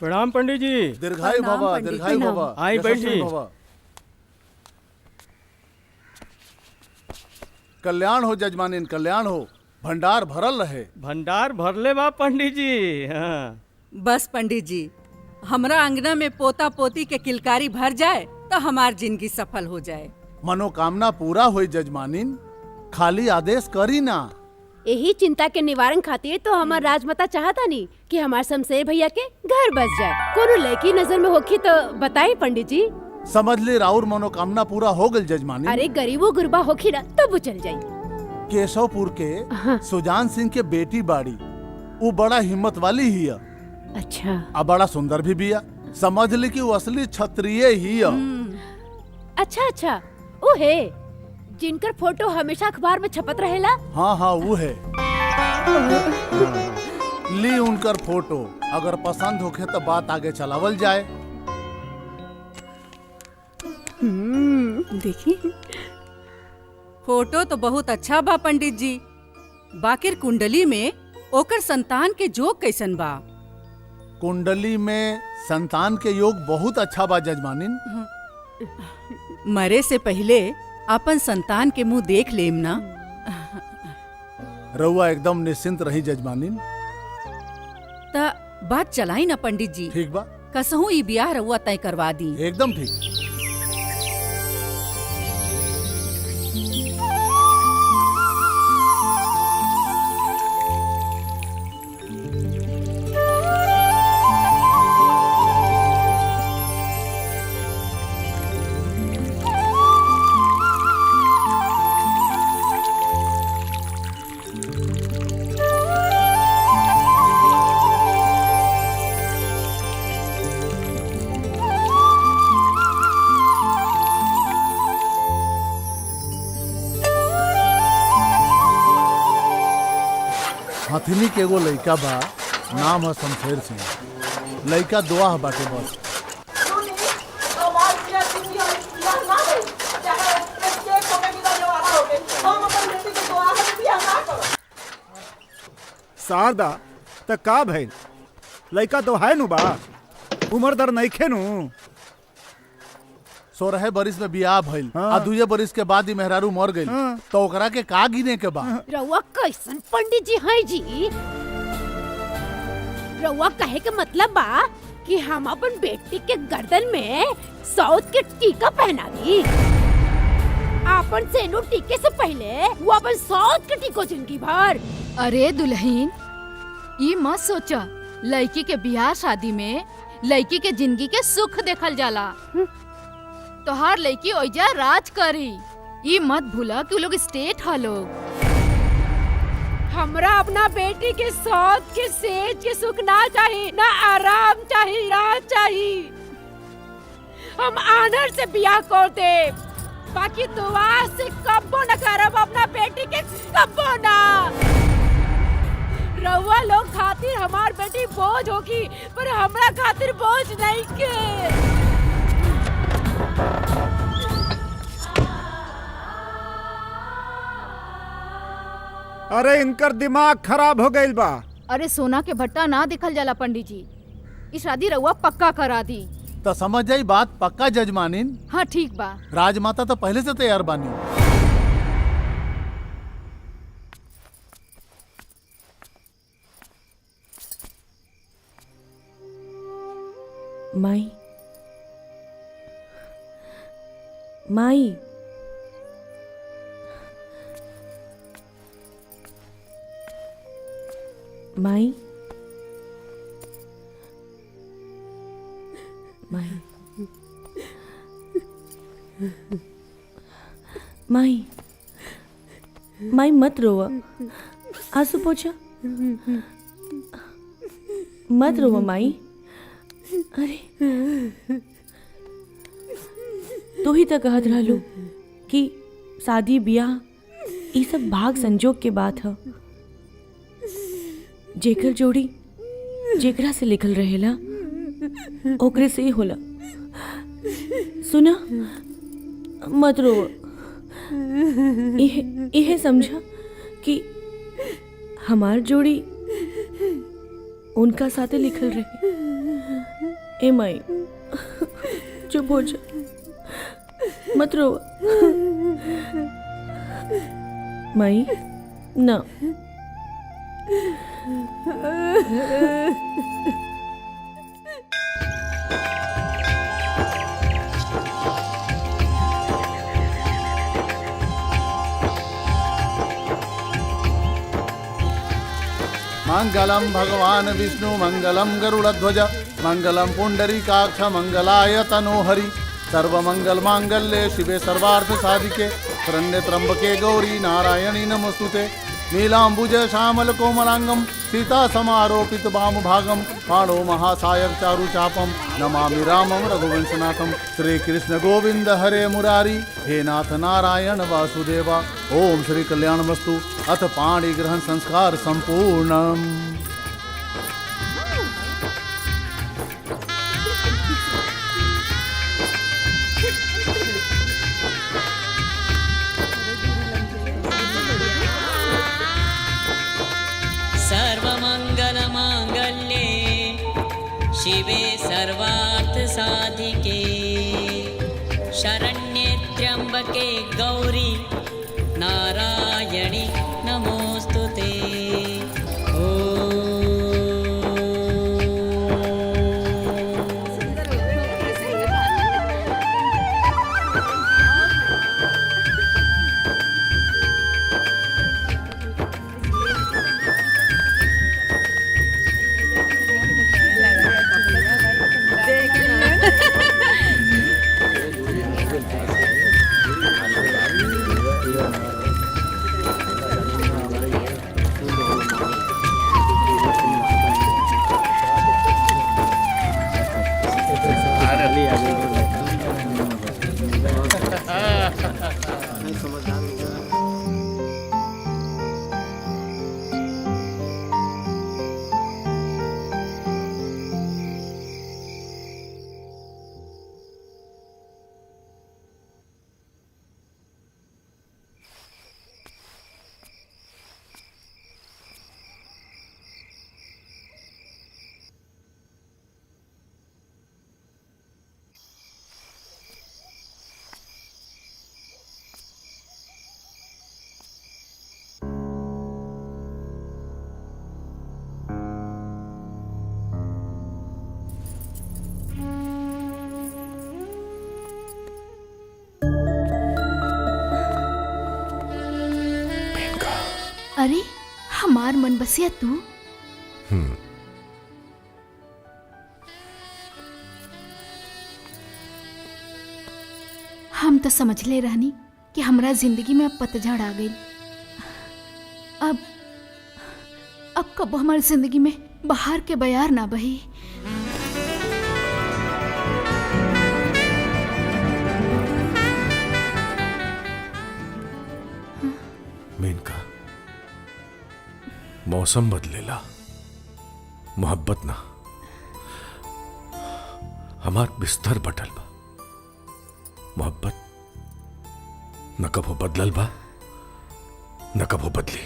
प्रणाम पंडित जी। दीर्घायु भव, दीर्घायु भव। आई बैठी। कल्याण हो जजमानिन, कल्याण हो। भंडार भरल रहे। भंडार भरले बा पंडित जी। हाँ। बस पंडित जी, हमरा अंगना में पोता पोती के किलकारी भर जाए तो हमार जिंदगी सफल हो जाए। मनोकामना पूरा हुई जजमानिन, खाली आदेश करी ना। यही चिंता के निवारण खातिर तो हमार राजमाता चाहता नहीं कि हमार शमशेर भैया के घर बस जाए। कोनो लड़की नजर में होखी तो बताई पंडित जी। समझ ले राउर मनोकामना पूरा हो गई जजमानिन। अरे गरीबो गुरबा होखी ना तब चल जाई। केशवपुर के सुजान सिंह के बेटी बाड़ी, वो बड़ा हिम्मत वाली ही है। अच्छा। अब बड़ा सुंदर भी बिया। समझ ले कि वो असली क्षत्रिय ही है। अच्छा अच्छा, वो है जिनकर फोटो हमेशा अखबार में छपत रहेला। हाँ हाँ वो है। ली उनकर फोटो, अगर पसंद होखे तो बात आगे चलावल जाए। देखिए फोटो तो बहुत अच्छा बा पंडित जी, बाकिर कुंडली में ओकर संतान के जोग कैसन बा? कुंडली में संतान के योग बहुत अच्छा बा जजमानिन। मरे से पहले अपन संतान के मुंह देख लेम ना। रउआ एकदम निश्चिंत रही जजमानिन। ता बात चलाई ना पंडित जी। ठीक बा। कसहू ई ब्याह रउआ तय करवा दी। एकदम ठीक। हथिनी के एगो लइका बा, नाम है शमशेर सिंह। लइका दुआ बाटे बस। शारदा त का भइल? लइका तो है नु बा, उम्र दर नइखे नु। 16 बरिस में बियाह भइल। हाँ। आ 2 बरिस के बाद ही मेहरारू मर गई। हाँ। तो ओकरा के का गिने के बा? रउआ कैसन पंडित जी हैं जी? रउआ कहे के मतलब बा कि हम अपन बेटी के गर्दन में सौत के टीका पहना दी। अपन सेनु टीके से पहले वो अपन सौत के टीको जिंदगी भर। अरे दुल्हन, ये मत सोचा लड़की के बियाह शादी में लड़की के जिंदगी के सुख देखल जाला। तोहार लड़की ओइजा राज करी। ये मत भूला कि लोग स्टेट ह लोग। हमरा अपना बेटी के सौत के सेज के सुख ना चाहिए, ना आराम चाहिए, राज चाहिए। हम आनर से बियाह कर दे, बाकी दुआ से कब्बो न करब अपना बेटी के, कब्बो ना। रउआ लोग खातिर हमार बेटी बोझ होगी, पर हमरा खातिर बोझ नहीं के। अरे इनकर दिमाग खराब हो गइल बा। अरे सोना के भट्टा ना दिखल जाला पंडित जी। ई शादी रउआ पक्का करा दी। तो समझ जाई बात पक्का जजमानिन। हाँ ठीक बा। राजमाता तो पहले से तैयार बानी। माई, माई, माई, माई, माई, माई मत रोवा। आंसू पोछा। मत रोवा माई। अरे तू ही तो कहत रहलू कि शादी ब्याह ये सब भाग संजोग के बात है। जेकर जोड़ी जेकरा से लिखल रहेला ओकरे से ही होला। सुना, मत रो। यह समझा कि हमार जोड़ी उनका साथे लिखल रहे। ए माई चुप हो जा, मत रो माई ना। मंगलम भगवान विष्णु मंगलम गरुड़ध्वज मंगलम पुंडरीकाक्ष मंगलाय तनोहरि सर्वमंगल मांगल्ये शिवे सर्वार्थ साधिके शरण्ये त्र्यंबके गौरी नारायणी नमस्तुते नीलांबुज श्यामल कोमलांगम सीता समारोपित वाम भागम पाणो महासायक चारु चापम नमामि रामम रघुवंशनाथम श्री कृष्ण गोविंद हरे मुरारी हे नाथ नारायण वासुदेवा। ओम श्री कल्याणमस्तु। अथ पाणि ग्रहण संस्कार संपूर्णम। सर्वमंगलमांगल्ये शिवे सर्वार्थ साधिके शरण्ये त्र्यंबके गौरी नारायणी नमोस्तुते। अरे हमार मन बसिया तू। हम तो समझ ले रहनी कि हमरा जिंदगी में अब पतझड़ आ गई। अब कब हमारी जिंदगी में बाहर के बयार ना बही। मेनका, मौसम बदलेला, मोहब्बत ना। हमार बिस्तर बटल बा, मोहब्बत न कबो बदलल बा न कबो बदली।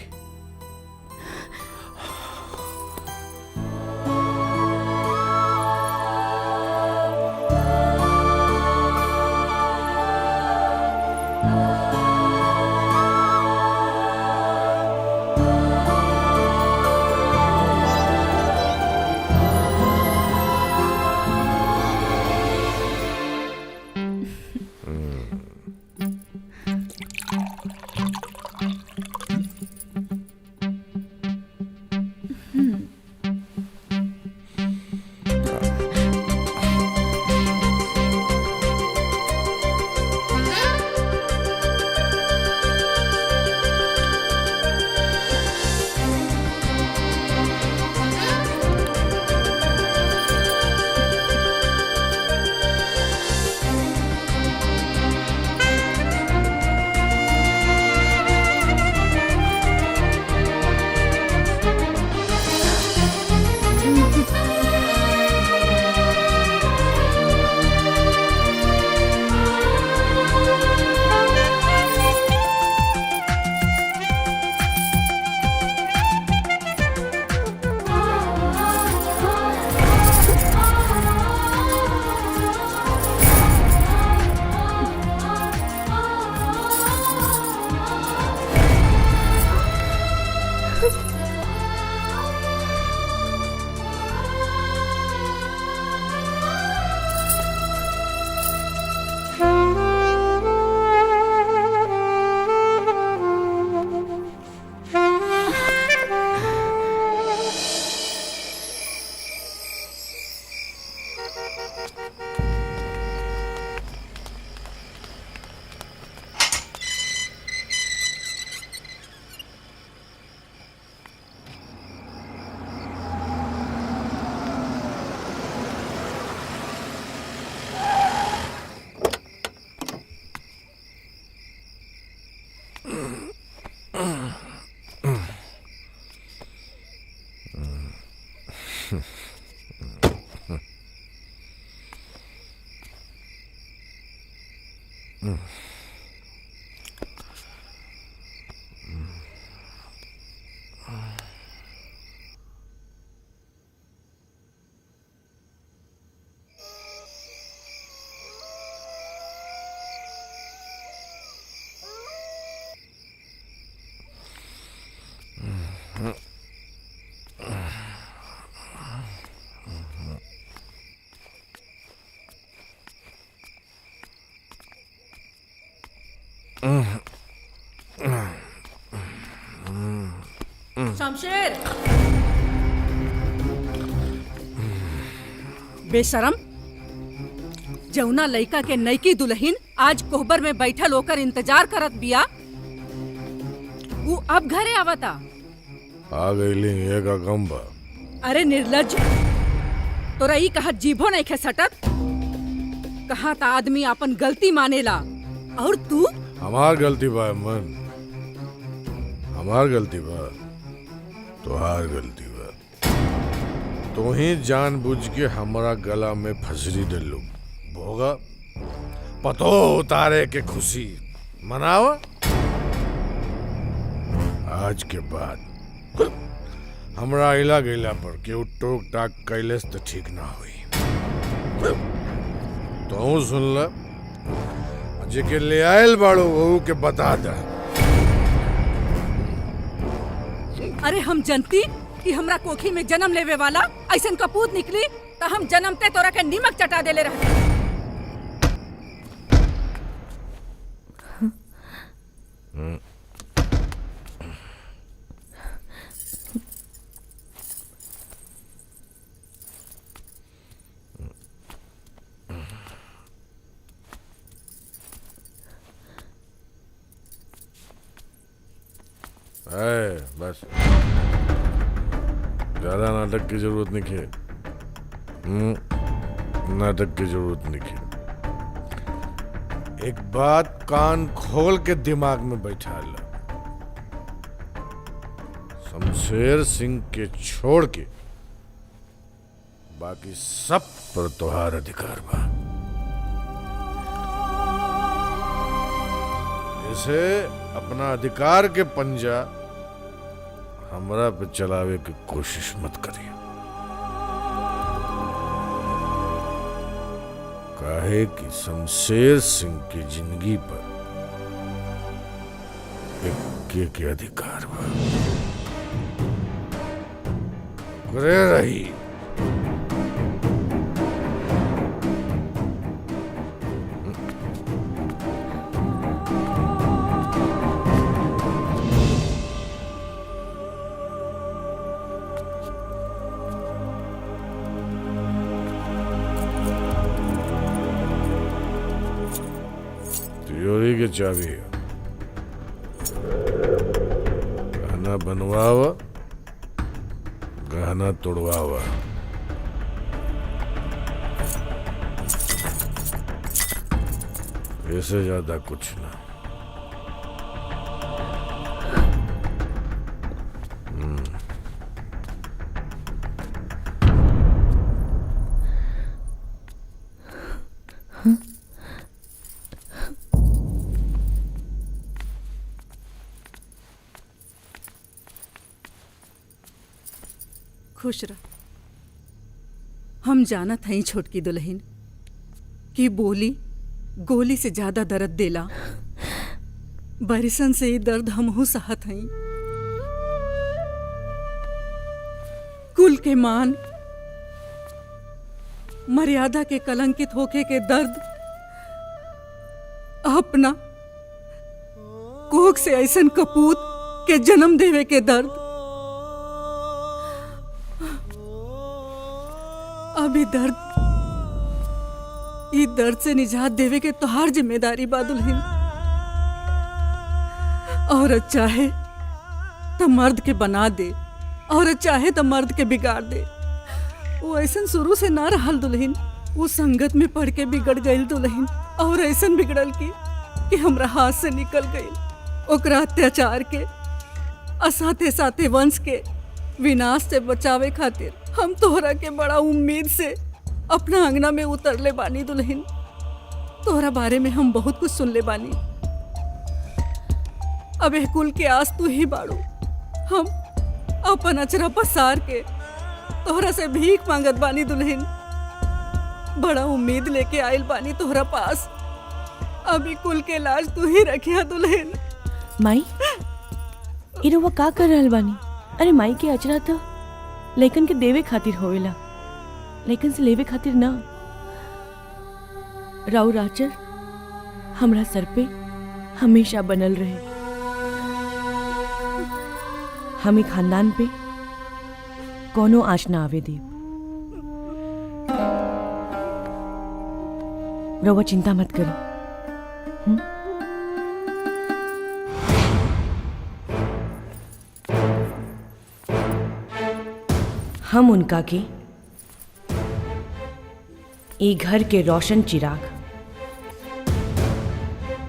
शमशेर, बेशरम, जौना लइका के नईकी दुल्हन आज कोहबर में बैठल होकर इंतजार करत बिया, वो अब घरे आवता। आ गईली एका गम बा। अरे निर्लज, तोरा ई कहत जीभो नहीं खे सटत। कहा था आदमी अपन गलती मानेला, और तू? हमार गलती बा मन, हमार गलती बा, तोहार गलती बा। तो ही जानबूझ के हमारा गला में फसरी दिलू भोगा पतो उतारे के खुशी मनावा। आज के बाद हमरा इला गईला पर केहू टोक टाक कैलेस तो ठीक ना हुई। तो सुन ल, जेके ले आयल बाड़ो वहू के बता दा। अरे हम जनती कि हमरा कोखी में जन्म लेवे वाला ऐसन कपूत निकली तो हम जन्मते तोरा के नीमक चटा देले रहते। बस ज्यादा नाटक की जरूरत नहीं है। नाटक की जरूरत नहीं है। एक बात कान खोल के दिमाग में बैठा ला, शमशेर सिंह के छोड़ के बाकी सब पर तोहार अधिकार बा। इसे अपना अधिकार के पंजा हमरा पे चलावे की कोशिश मत करिए। काहे कि शमशेर सिंह की जिंदगी पर एक के अधिकार बा। करे रही तिजोरी की चाबी है। गहना बनवावा, गहना तोड़वावा। इससे ज्यादा कुछ ना। खुश रह। हम जानत हई छोटकी दुल्हन कि बोली गोली से ज्यादा दर्द देला। बरिसन से ये दर्द हमहू सहत हई। कुल के मान मर्यादा के कलंकित होके के दर्द, अपना कोख से ऐसन कपूत के जन्म देवे के दर्द, अभी दर्द ई दर्द से निजात देवे के तोहार जिम्मेदारी बा दुल्हन। औरत चाहे तो मर्द के बना दे, औरत चाहे तो मर्द के बिगाड़ दे। वो ऐसन शुरू से ना रहल दुल्हन, वो संगत में पढ़ के बिगड़ गई दुल्हन, और ऐसन बिगड़ल कि हमरा हाथ से निकल गई। ओकरा अत्याचार के और साथे साथे वंश के विनाश से बचावे खातिर हम तोहरा के बड़ा उम्मीद से अपना अंगना में उतरले बानी दुल्हन। तोहरा बारे में हम बहुत कुछ सुनले बानी। अब एह कुल के आस तू ही बाड़ू। हम अपन अचरा पसार के तोहरा से भीख मांगत बानी दुल्हन। बड़ा उम्मीद लेके आइल बानी तोहरा पास। अभी कुल के लाज तू ही रखिया दुल्हन। माई ई रउआ का कर रहल बानी? अरे माई के अचरा तो लइकन के देवे खातिर होवेला, लइकन से लेवे खातिर ना। राउर आचर हमरा सर पे हमेशा बनल रहे। हमें खानदान पे कोनो आँच ना आवे देव। रउआ चिंता मत करो। हम उनका के ई घर के रोशन चिराग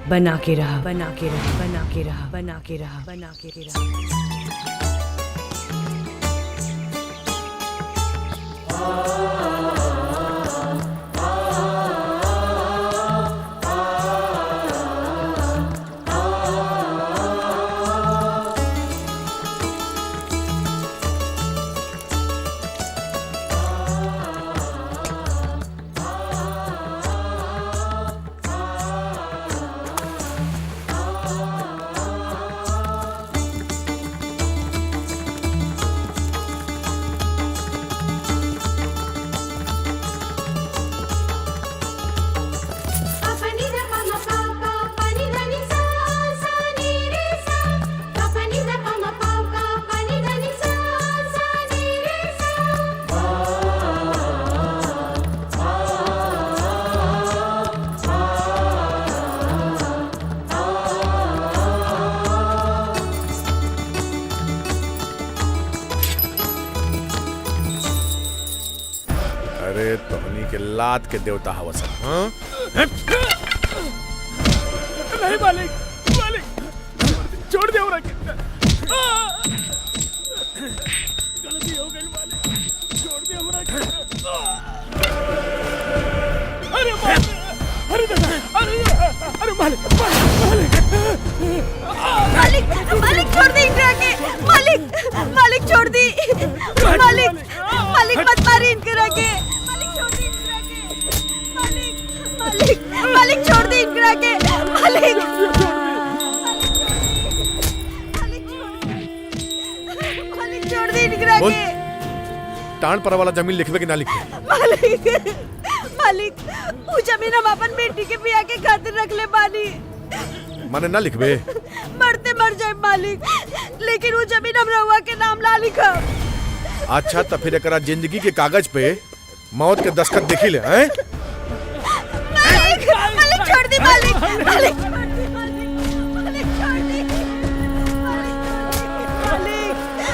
बना के रहा, बना के रहा, बना के रहा, बना के रहा, बना के रहा। अरे तोहनी के लात के देवता हवस। हाँ? नहीं मालिक, मालिक छोड़ दे हमरा के। गलती हो गई मालिक, छोड़ दे हमरा के। अरे मालिक, अरे दादा, अरे मालिक, मालिक मालिक छोड़ दी इनकरा के। मालिक मालिक छोड़ दी। मालिक मालिक मत मारी इनकरा के। मालिक छोड़ दी इनकरा के। मालिक मालिक मालिक छोड़ दी इनकरा के। मालिक मालिक छोड़ दी इनकरा के। टाण पर वाला जमीन लिखवे के ना लिखे। मालिक मालिक वो जमीन हम अपन बेटी के बिया के खातिर रख ले बानी। माने ना लिखबे? मरते मर जाए मालिक, लेकिन वो जमीन हम रउआ के नाम ला लिखा। अच्छा तो फिर एकरा जिंदगी के कागज पे मौत के दस्तखत देखी ले। हैं? मालिक मालिक छोड़ दी। मालिक मालिक मालिक छोड़ दी।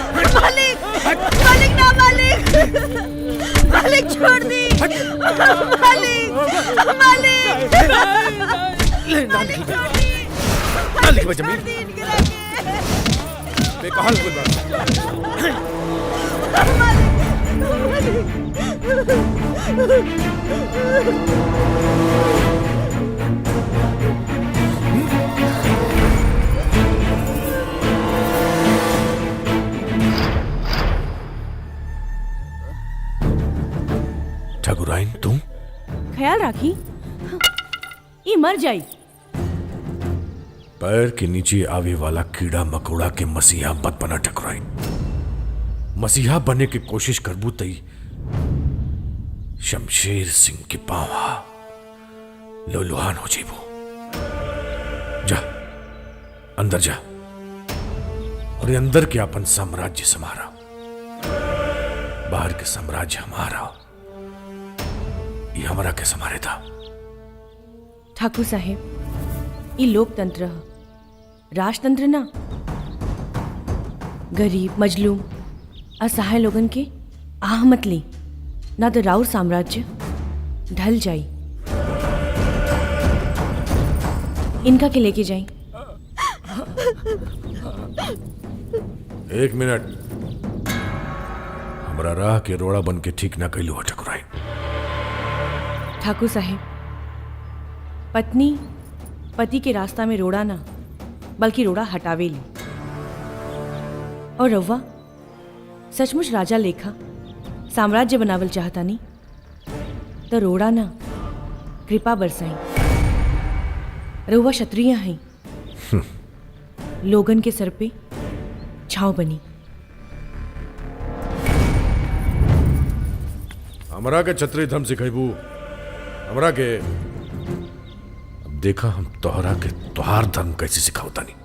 मालिक मालिक मालिक ना मालिक मालिक छोड़ दी। मालिक मालिक ना लिखबे जमीन बेकहाल कोई बात। ठाकुराइन तुम ख्याल राखी ये मर जाई। पैर के नीचे आवे वाला कीड़ा मकोड़ा के मसीहा मत बना ठाकुराइन। मसीहा बनने की कोशिश करबू तई शमशेर सिंह के पावा लोलुहान हो जेबू। जा अंदर जा और ये अंदर के अपन साम्राज्य समारा। बाहर के साम्राज्य हमारा, ये हमारा के समारे था। ठाकुर साहेब ई लोकतंत्र ह, राजतंत्र ना। गरीब मजलूम असहाय लोगन के आह मत ली, ना तो राउर साम्राज्य ढल जाई। इनका के लेके जाई। एक मिनट, हमरा राह के रोड़ा बन के ठीक ना कैलू हो ठकुराई। ठाकुर साहेब, पत्नी पति के रास्ता में रोड़ा ना बल्कि रोड़ा हटावेली। और रव्वा सचमुच राजा लेखा साम्राज्य बनावल चाहता नहीं तो रोड़ा ना कृपा बरसाई। रव्वा क्षत्रिय हैं, लोगन के सर पे छाव बनी। हमरा के छतरी धम सिखेबू हमरा के। अब देखा हम तोहरा के तोहार धर्म कैसे सिखावता नहीं।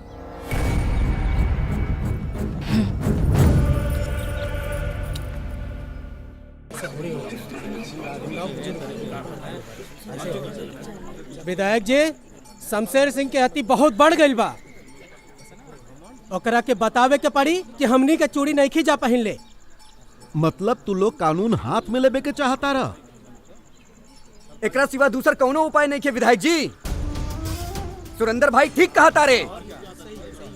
विधायक जी, शमशेर सिंह के हत्ती बहुत बढ़ गई बा। ओकरा के बतावे के पड़ी कि हमनी के चूड़ी नहीं खींचा पहन ले। मतलब तू लोग कानून हाथ में लेबे के चाहता रहा? एकरा सिवा दूसर कौनो उपाय नहीं के विधायक जी। सुरेंद्र भाई ठीक कहा तारे।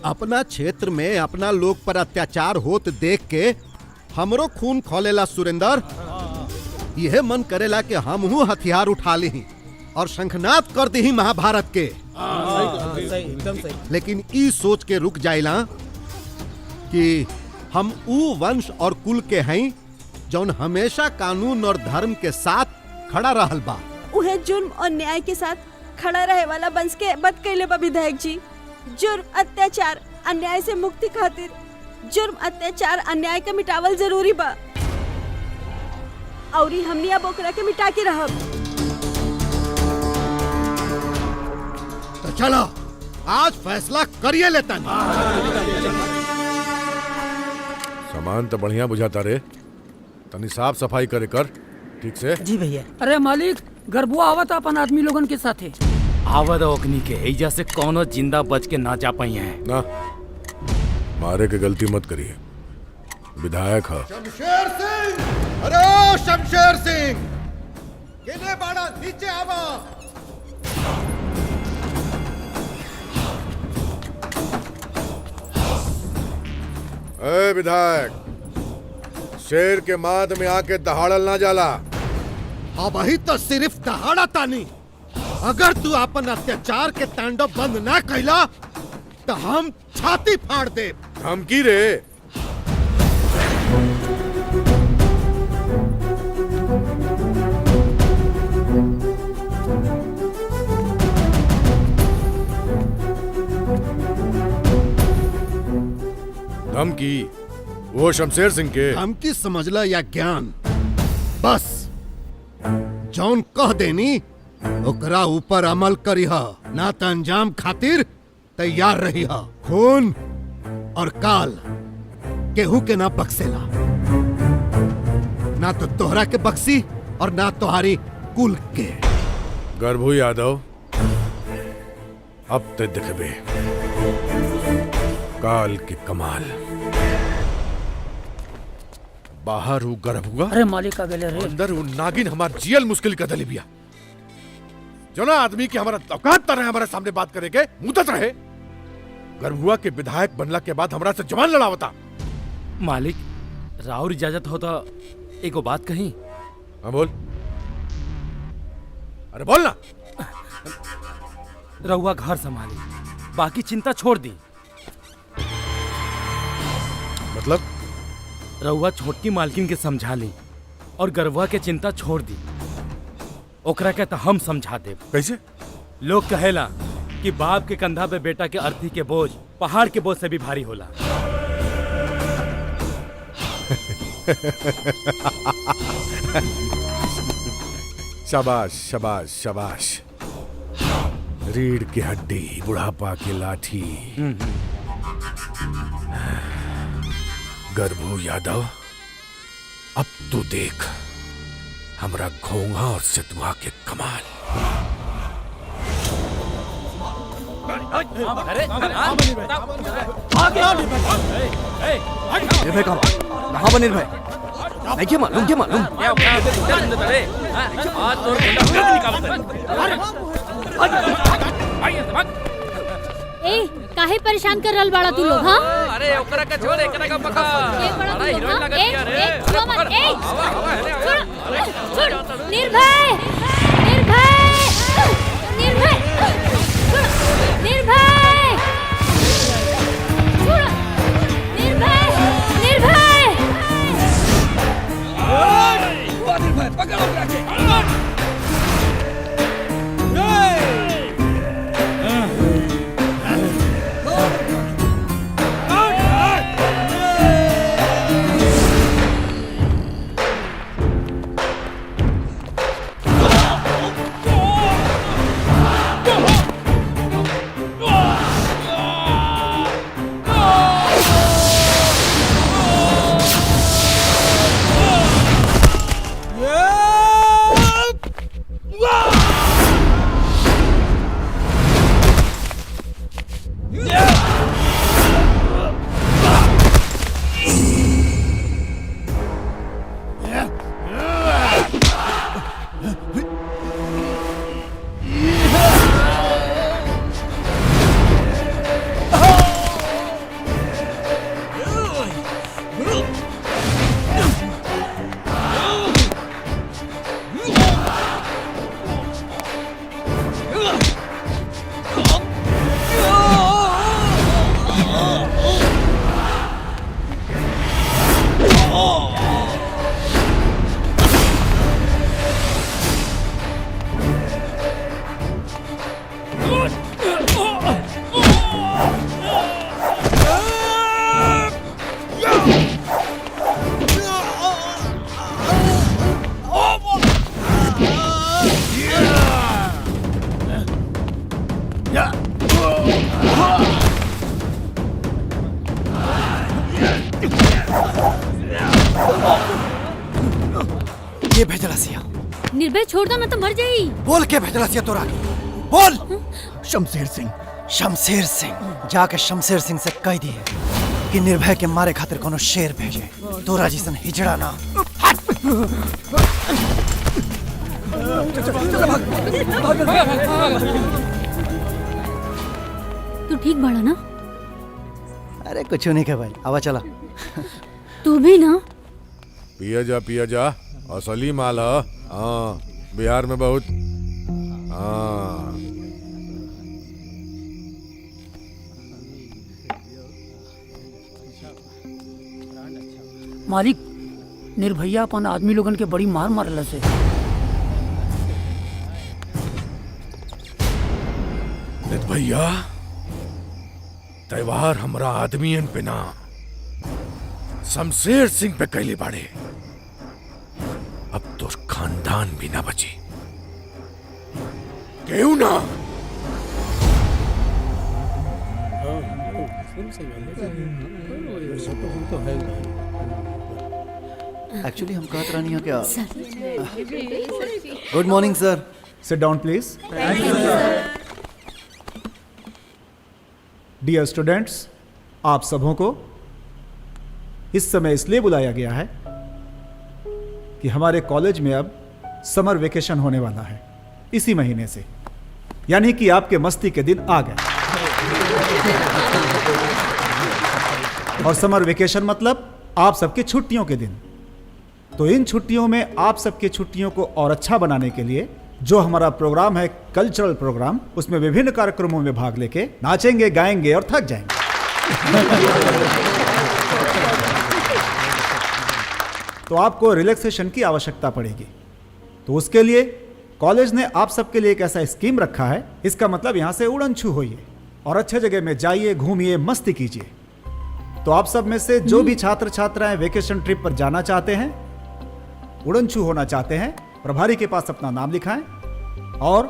अपना क्षेत्र में अपना लोग पर अत्याचार होत देख के हमरो खून खोलेला सुरेंद्र। यह मन करेला कि हमहू हथियार उठा ली और शंखनाद कर दी महाभारत के। एकदम सही। लेकिन ई सोच के रुक जाइला कि हम ऊ वंश और कुल के हैं जौन हमेशा कानून और धर्म के साथ खड़ा रहल बा। उहे जुर्म और न्याय के साथ खड़ा रहे वाला वंश के बद कैले बा विधायक जी। जुर्म अत्याचार अन्याय से मुक्ति खातिर जुर्म अत्याचार अन्याय के मिटावल जरूरी बा। और हमनी अब ओकरा के मिटा के रहब। तो चलो आज फैसला करिए लेता। सामान तो बढ़िया बुझाता रे, तनी साफ सफाई करे कर ठीक से। जी भैया। अरे मालिक, गरबुआ आवत अपन आदमी लोगन के साथे। आवद ओकनी के एजा से कोनो जिंदा बच के ना जा पाई है ना। मारे के गलती मत करिए, विधायक है। शमशेर सिंह, अरे शमशेर सिंह, केने बाड़ा नीचे आवा। ए विधायक, शेर के माद में आके दहाड़ल ना जाला। अब ही तो सिर्फ दहाड़ा तानी। अगर तू अपन अत्याचार के तांडव बंद ना कैला तो हम छाती फाड़ दे। धमकी रे। धमकी वो शमशेर सिंह के। धमकी समझला या ज्ञान, बस जौन कह देनी ओकरा ऊपर अमल करीह, ना त अंजाम खातिर तैयार रहीह। खून और काल केहू के ना बख्सेला, ना तो तोहरा के बख्सी और ना तुम्हारी कुल के। गर्भू यादव, अब ते दिखबे काल के कमाल। बाहर हूँ गर्भुआ। अरे मालिक आ गए रे। अंदर हूँ नागिन हमार जियल मुश्किल का दलिबिया। जो ना आदमी की हमारा औकात तरह हमारे सामने बात करे के मुदत रहे। गर्भुआ के विधायक बनला के बाद हमारा से जवान लड़ावता। मालिक, राउर इजाजत हो तो एगो बात कही। हाँ बोल। अरे बोल ना। रउआ घर संभाली, बाकी चिंता छोड़ दी। मतलब? रउआ छोटकी मालकिन के समझा ली और गरवा के चिंता छोड़ दी। ओकरा के तो हम समझा दे। कैसे? लोग कहेला कि बाप के कंधा पे बेटा के अर्थी के बोझ पहाड़ के बोझ से भी भारी होला। शाबाश शाबाश शाबाश। रीढ़ की हड्डी, बुढ़ापा की लाठी। गर्भू यादव, अब तू देख हमरा घोंघा और सितुआ के कमाल। निर्भय कहाँ बा निर्भय? नहीं क्या मालूम ए काहे परेशान कर रहल बाड़ा तू लोग? हाँ अरे ओकरा का छोड़ एकरा का पका। अरे हीरोइन लगा दिया रे। छोड़ निर्भय निर्भय निर्भय निर्भय छोड़ निर्भय निर्भय निर्भय पकड़ो ओकरा के। ये भेजलसिया निर्भय छोड़ दो ना तो मर जाई। बोल के भेजलसिया तोरा बोल। शमशेर सिंह जाके शमशेर सिंह से कह दिए कि निर्भय के मारे खातिर कोनो शेर भेजे, तोरा जैसन हिजड़ा ना। तू ठीक बाड़ा ना? अरे कुछ नहीं के भाई, आवा चला। तू भी ना? पिया जा असली माल है। हाँ बिहार में बहुत। हाँ मालिक निर्भैया अपन आदमी लोगन के बड़ी मार मारला से। निर्भैया त्योहार हमरा आदमियन पे ना शमशेर सिंह पे कैले बाड़े। अब तो खानदान भी ना बची। क्यों ना? एक्चुअली हम कहत रहनी है क्या? Good morning sir. Sit down please. Dear students, आप सबों को इस समय इसलिए बुलाया गया है कि हमारे कॉलेज में अब समर वेकेशन होने वाला है इसी महीने से, यानी कि आपके मस्ती के दिन आ गए। और समर वेकेशन मतलब आप सबके छुट्टियों के दिन। तो इन छुट्टियों में आप सबके छुट्टियों को और अच्छा बनाने के लिए जो हमारा प्रोग्राम है कल्चरल प्रोग्राम, उसमें विभिन्न कार्यक्रमों में भाग लेके नाचेंगे, गाएंगे और थक जाएंगे। तो आपको रिलैक्सेशन की आवश्यकता पड़ेगी। तो उसके लिए कॉलेज ने आप सबके लिए एक ऐसा स्कीम रखा है। इसका मतलब यहाँ से उड़न छू होइए और अच्छे जगह में जाइए, घूमिए, मस्ती कीजिए। तो आप सब में से जो भी छात्र छात्राएं वेकेशन ट्रिप पर जाना चाहते हैं, उड़न छू होना चाहते हैं, प्रभारी के पास अपना नाम लिखाएं और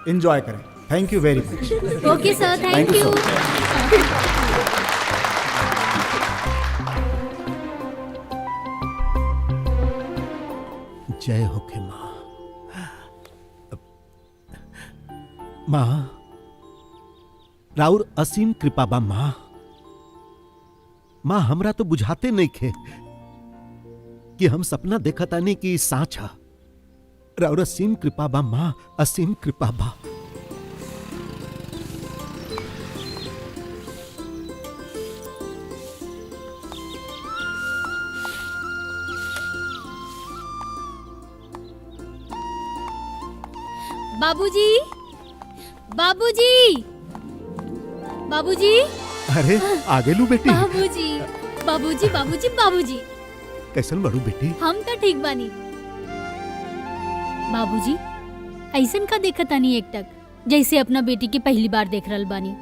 एंजॉय करें। थैंक यू वेरी मच। ओके सर, थैंक यू। जय हो के माँ। राउर असीम कृपा बा माँ। माँ हमरा तो बुझाते नहीं खे कि हम सपना देखा तानी कि साँच है। राउर असीम कृपा बा माँ, असीम कृपा बा। बाबूजी, बाबूजी, बाबूजी। अरे आगे लू बेटी। बाबूजी, बाबूजी, बाबूजी, बाबूजी। कैसन बड़ू बेटी? हम तो ठीक बानी। बाबूजी, ऐसन का देखा तानी एकटक जैसे अपना बेटी की पहली बार देख रहल बानी।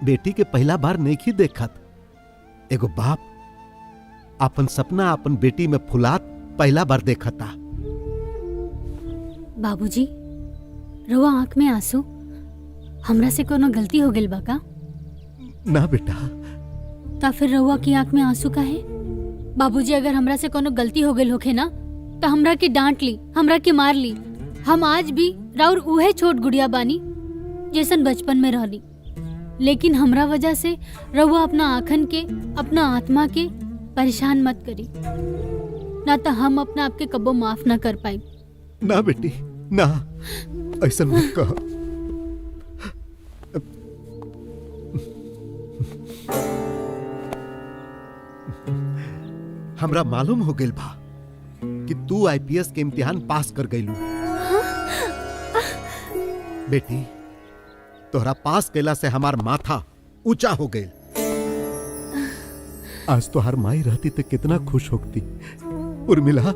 बेटी के पहला बार नहीं ही देखत। एगो बाप अपन सपना अपन बेटी में फुलात पहला बार देखा था। बाबूजी, रवा आंख में आंसू, हमरा से कोनो गलती हो गई बा का? ना बेटा। ता फिर रवा की आंख में आंसू का है? बाबूजी, अगर हमरा से कोनो गलती हो गई होखे ना तो हमरा के डांट ली, हमरा के मार ली। हम आज भी राउर उहे छोट गुड़िया बानी जैसन बचपन में रहली, लेकिन हमरा वजह से रवा अपना आँखन के, अपना आत्मा के परेशान मत करी, ना तो हम अपना आपके कबो माफ ना कर पाई। ना बेटी ना, ऐसा मत कह। हमरा मालूम हो गइल बा कि तू आईपीएस के इम्तिहान पास कर गइलू। बेटी, तोहरा पास कैला से हमार माथा ऊंचा हो गइल। आज तोहार माई रहती तो कितना खुश होती। उर्मिला,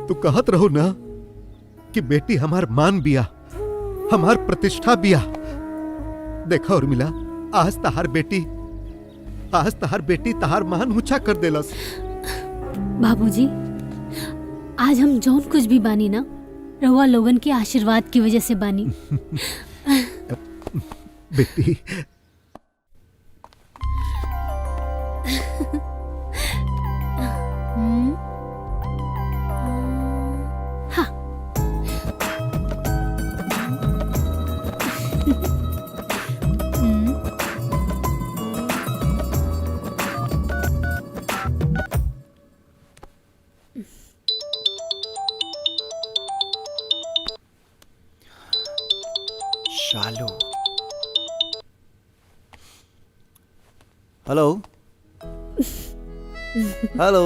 तू कहत रहो ना कि बेटी हमार मान बिया, हमार प्रतिष्ठा बिया। देखा उर्मिला, आज तहार बेटी तहार मान ऊंचा कर देलस। बाबूजी, आज हम जौन कुछ भी बानी ना, रवा लोगन के आशीर्वाद की वजह से बानी। बेटी, शालू। हेलो हेलो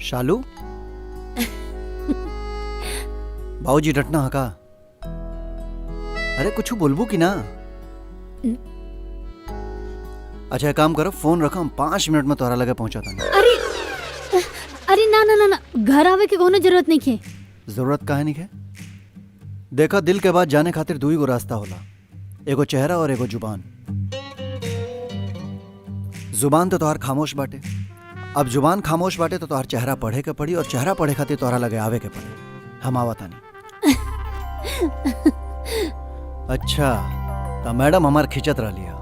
शालू। बाबूजी डटना है का? अरे कुछ बोलबू की ना? अच्छा एक काम करो, फोन रखो, हम 5 मिनट में तोहरा लगे पहुंचाता नहीं। अरे ना ना ना ना, घर आवे के कोनो जरूरत नहीं है। जरूरत काहे नहीं है? देखा, दिल के बाद जाने खातिर दू ही गो रास्ता होला, एगो चेहरा और एगो जुबान। जुबान तो तोहार खामोश बाटे, अब जुबान खामोश बाटे तो तोहार चेहरा पढ़े के पड़ी, और चेहरा पढ़े खातिर तोहरा लगे आवे के पड़ी। हम आवता नहीं। अच्छा तो मैडम हमार खिंचत रह लिया,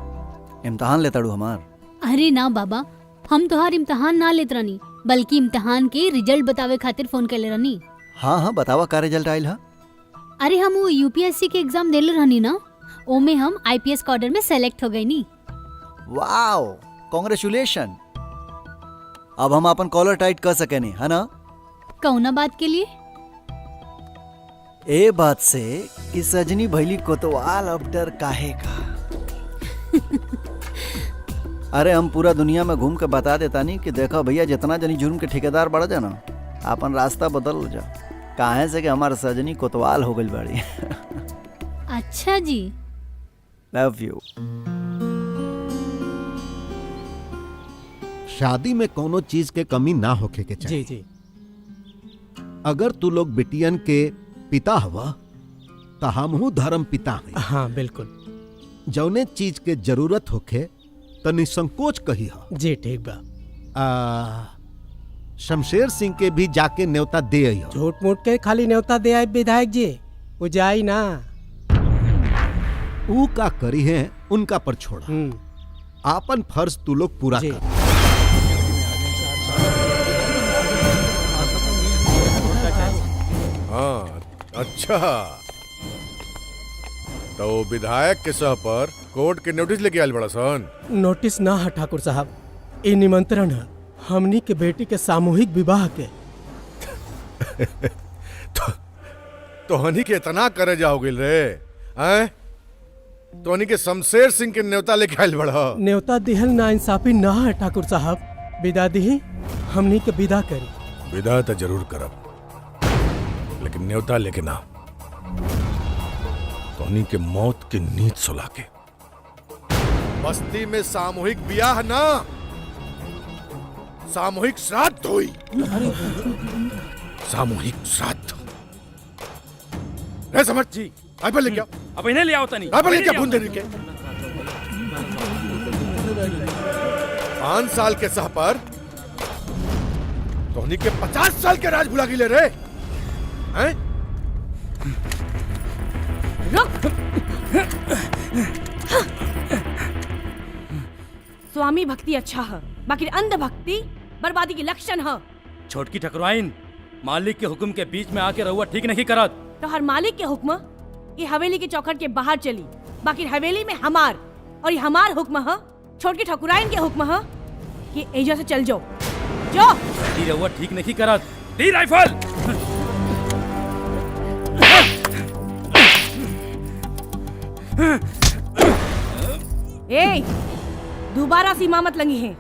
इम्तहान लेताड़ू हमार? अरे ना बाबा, हम तोहार इम्तहान ना लेत रहनी, बल्कि इम्तहान के रिजल्ट बतावे खातिर फोन कैले रहनी। हाँ हाँ बतावा, का रिजल्ट आयल हा? अरे हम वो यूपीएससी के एग्जाम देले रहनी ना, ओमे हम आईपीएस के ऑर्डर में सेलेक्ट हो गई नी। Wow, congratulation. अब हम अपन कॉलर टाइट कर सके नहीं, है ना? कौना बात के लिए? ए बात से कि सजनी भैली कोतवाल अब डर काहे का। अरे हम पूरा दुनिया में घूम के बता देता नहीं कि देखो भैया, जितना जनी जुर्म के ठेकेदार बढ़ जा ना, अपन रास्ता बदल जा, काहे से कि हमारा सजनी कोतवाल हो गई बड़ी। अच्छा जी, लव यू। शादी में कोनो चीज के कमी ना होके के चाहिए। जी जी। अगर तू लोग बिटियन के पिता हवा तो हमहू धर्म पिता हैं। हाँ बिल्कुल। जौने चीज के जरूरत होखे तो निसंकोच कही हा। जी ठीक बा। शमशेर सिंह के भी जाके न्योता दे आई हो। झूठ मूठ के खाली न्योता दे आए विधायक जी, वो जाई ना। ऊ का करी है उनका पर छोड़ा, आपन फर्ज तू लोग पूरा कर। हाँ अच्छा, तो विधायक के सह पर कोर्ट के नोटिस लेके आयल बड़ा सन। नोटिस ना है ठाकुर साहब, ये निमंत्रण है हमनी के बेटी के सामूहिक विवाह के। तो हनी के इतना करे जाओगे रे हैं? तो हनी के शमशेर सिंह के न्योता लेके आयल बड़ा। न्योता दिहल ना इंसाफी ना है ठाकुर साहब, विदा दी हमनी के विदा करी। विदा तो जरूर करब, लेकिन न्योता लेके ना, तोहनी के मौत की नींद सुला के। बस्ती में सामूहिक ब्याह ना, सामूहिक श्राद्ध हुई। सामूहिक श्राद्ध। समझ जी, आइए लेके आओ। अब इन्हें ले आओ तनी। आइए लेके आओ बूंदे के। 5 साल के सह पर तोहनी के 50 साल के राज भुला गिले रे हैं? स्वामी भक्ति अच्छा है, बाकी अंध भक्ति बर्बादी की लक्षण है। छोटकी ठकुराइन, मालिक के हुक्म के बीच में आके रहुआ ठीक नहीं करत। तो हर मालिक के हुक्म ये हवेली के चौखट के बाहर चली, बाकी हवेली में हमार, और ये हमार हुक्म है, छोटकी ठकुराइन के हुक्म है कि एजा से चल जाओ। जो दी रहुआ ठीक नहीं करत। दी राइफल। ए, दोबारा सीमा मत लंगी है,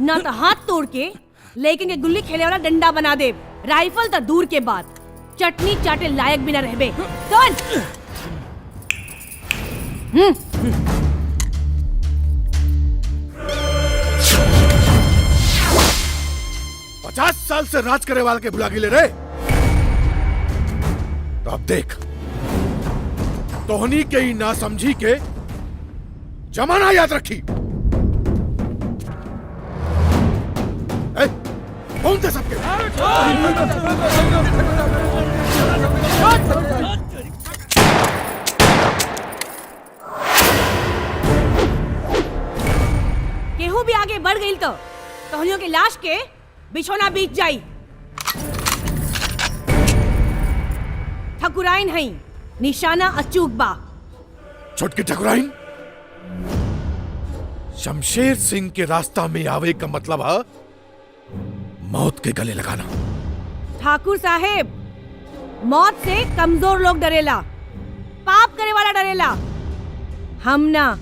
ना तो हाथ तोड़ के लेकिन के गुल्ली खेले वाला डंडा बना दे। राइफल तो दूर के बाद चटनी चाटे लायक भी ना रहबे। सुन 50 साल से राज करे वाले के बुला गिले रे। तो अब देख, तोहनी के ही ना समझी के जमाना याद रखी। कौन थे सबके? केहू भी आगे बढ़ गई तो तोहनियों के लाश के बिछोना बीत जाई। ठकुराइन हई, निशाना अचूक बा। छोटकी ठकुराइन, शमशेर सिंह के रास्ता में आवे का मतलब है मौत के गले लगाना। ठाकुर साहेब, मौत से कमजोर लोग डरेला, पाप करे वाला डरेला, हम ना।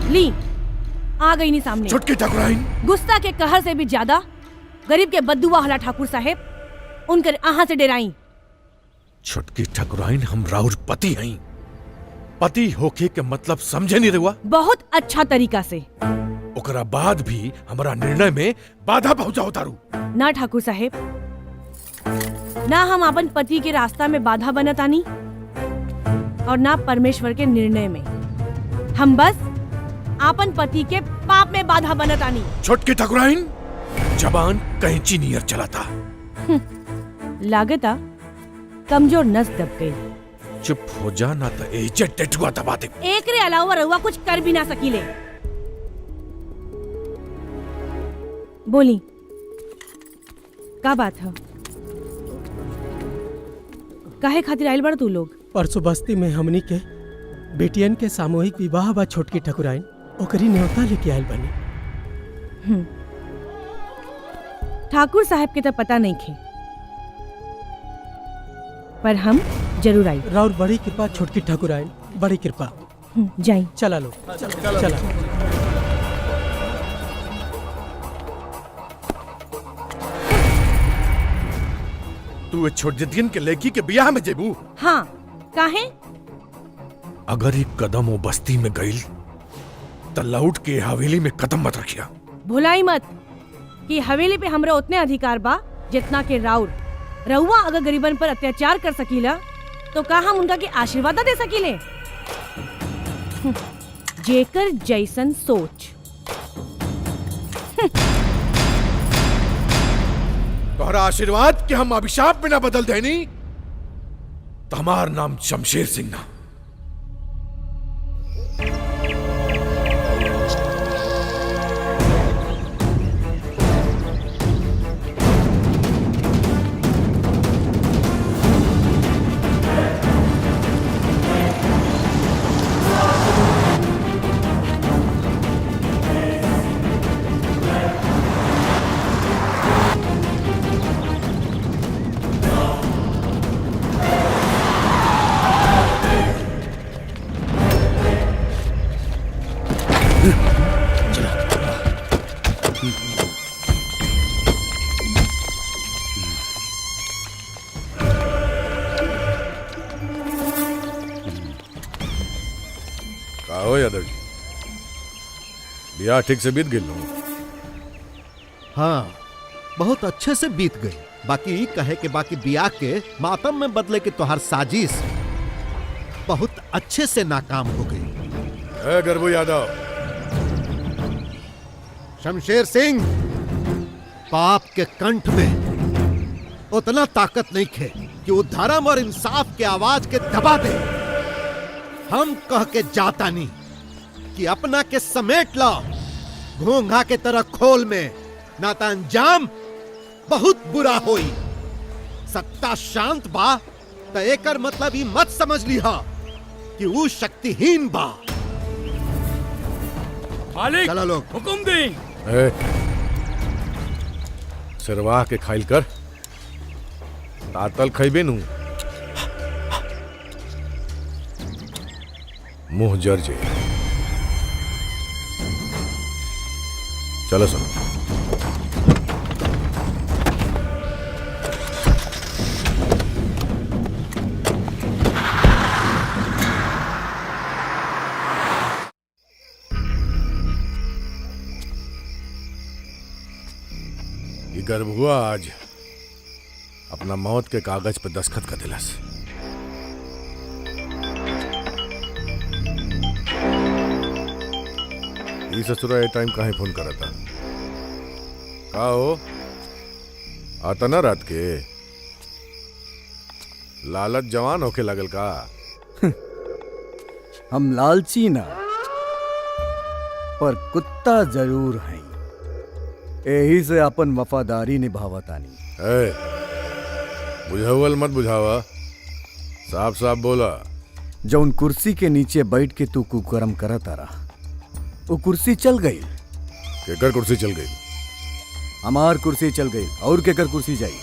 ली आ गई नहीं सामने। छोटकी ठकुराइन, गुस्सा के कहर से भी ज्यादा गरीब के बद्दुआ हला ठाकुर साहेब, उनकर आहा से डराई। छोटकी ठकुराइन, हम राउर पति हई। पति होके के मतलब समझे नहीं रहुआ? बहुत अच्छा तरीका से। ओकरा बाद भी हमारा निर्णय में बाधा पहुंचाओ तारू। ना ठाकुर साहेब, ना हम अपन पति के रास्ता में बाधा बनतानी और ना परमेश्वर के निर्णय में। हम बस आपन पति के पाप में बाधा बनतानी। छोटकी ठकुराइन, जबान कैंची नियर चलाता। लागता कमजोर नस दब गई। चुप हो जा, ना तो एजे टेटुआ दबा दे। एकरे अलावा रहुआ कुछ कर भी ना सकीले। बोली का बात है? काहे खातिर आइल बड़ तू लोग? परसों बस्ती में हमनी के बेटियन के सामूहिक विवाह बा। छोटकी ठकुराइन ओकरी न्योता लेके आयल बनी। ठाकुर साहब के तो पता नहीं खे, पर हम जरूर आई। राउर बड़ी कृपा छोटकी ठकुराइन, बड़ी कृपा। जाई। चला लो, चला। तू छोटदियन के लड़की के ब्याह में जेबू? हाँ, काहे? अगर एक कदम वो बस्ती में गईल तो लौट के हवेली में कदम मत रखिया। भुलाई मत कि हवेली पे हमरा उतने अधिकार बा जितना के राउर। रउआ अगर गरीबन पर अत्याचार कर सकीला तो का हम उनका के आशीर्वाद दे सकीले? जेकर जैसन सोच। तोहरा आशीर्वाद के हम अभिशाप में ना बदल देनी तो हमार नाम शमशेर सिंह ना। हो यादव जी, ब्याह ठीक से बीत गई? हाँ, बहुत अच्छे से बीत गई। बाकी कहे के बाकी ब्याह के मातम में बदले के तोहार साजिश बहुत अच्छे से नाकाम हो गई। गरबू यादव, शमशेर सिंह, पाप के कंठ में उतना ताकत नहीं खे कि वो धर्म और इंसाफ के आवाज के दबा दे। हम कह के जाता नहीं कि अपना के समेट लो घोंघा के तरह खोल में, ना तो अंजाम बहुत बुरा होई। सत्ता शांत बा तो एकर मतलब ही मत समझ लिहा कि वो शक्तिहीन बा। मालिक, चला लोग, हुकुम दी। सिरवाह के खाइल कर, तातल खैबे नू मुंह जर जे। चलो सुनो, ये गर्भुआ आज अपना मौत के कागज पे दस्तखत कर दिलस। ई ससुरा ये टाइम काहे फोन करा था? का हो आता ना रात के? लालच जवान होके लगल का? हम लालची ना, पर कुत्ता जरूर हैं। यही से अपन वफादारी निभावतानी। बुझावल मत बुझावा, साफ साफ बोला। जौन कुर्सी के नीचे बैठ के तू कुकर्म करत आ रहा, वो कुर्सी चल गई। केकर कुर्सी चल गई? हमार कुर्सी चल गई, और केकर कुर्सी जाई?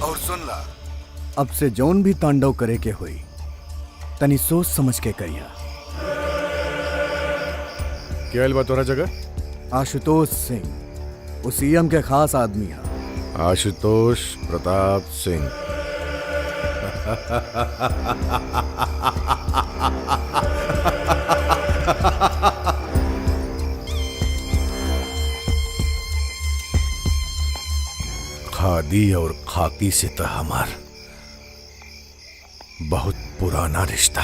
और सुन ला, अब से जौन भी तांडव करे के होई तनी सोच समझ के करिया। क्या बा तोरा जगह? आशुतोष सिंह, वो सीएम के खास आदमी है। आशुतोष प्रताप सिंह। खादी और खाकी से तो हमार बहुत पुराना रिश्ता।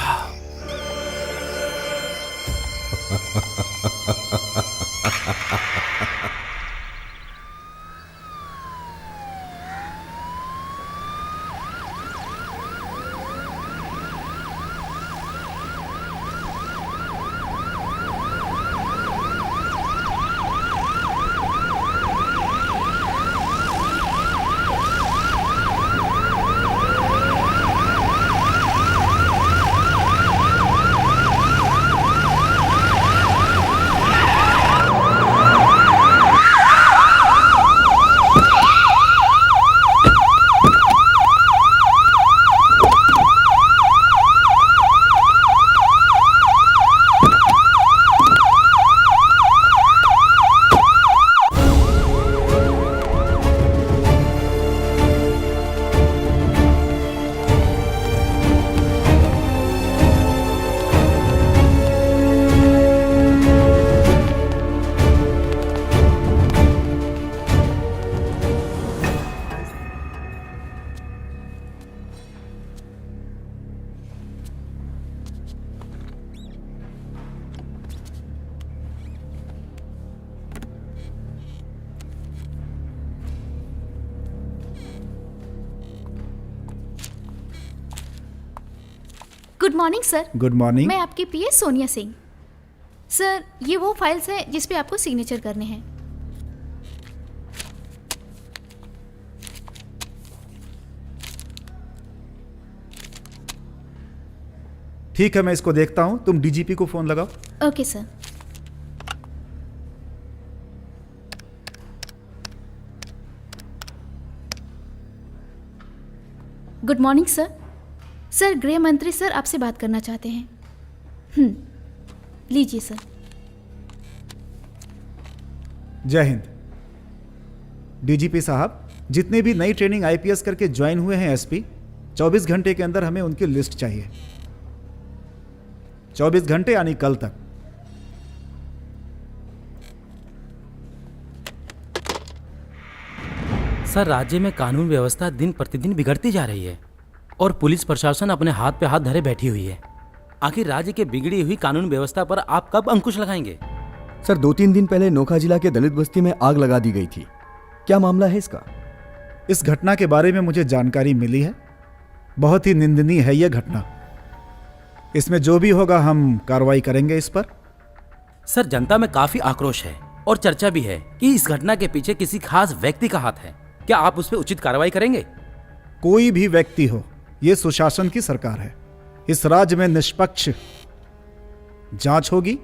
Good morning sir. Good morning. मैं आपकी पीए सोनिया सिंह। सर ये वो फाइल्स हैं जिस पे आपको सिग्नेचर करने हैं। ठीक है, मैं इसको देखता हूं। तुम डीजीपी को फोन लगाओ। ओके सर। गुड मॉर्निंग सर। सर गृह मंत्री सर आपसे बात करना चाहते हैं। लीजिए सर। जय हिंद। डीजीपी साहब, जितने भी नई ट्रेनिंग आईपीएस करके ज्वाइन हुए हैं एसपी, 24 घंटे के अंदर हमें उनकी लिस्ट चाहिए। 24 घंटे यानी कल तक। सर राज्य में कानून व्यवस्था दिन प्रतिदिन बिगड़ती जा रही है और पुलिस प्रशासन अपने हाथ पे हाथ धरे बैठी हुई है। आखिर राज्य के बिगड़ी हुई कानून व्यवस्था पर आप कब अंकुश लगाएंगे? सर 2-3 दिन पहले नोखा जिला के दलित बस्ती में आग लगा दी गई थी। क्या मामला है इसका? इस घटना के बारे में मुझे जानकारी मिली है। बहुत ही निंदनीय है यह घटना। इसमें जो भी होगा हम कार्रवाई करेंगे इस पर। सर जनता में काफी आक्रोश है और चर्चा भी है कि इस घटना के पीछे किसी खास व्यक्ति का हाथ है। क्या आप उस पर उचित कार्रवाई करेंगे? कोई भी व्यक्ति हो, यह सुशासन की सरकार है। इस राज्य में निष्पक्ष जांच होगी।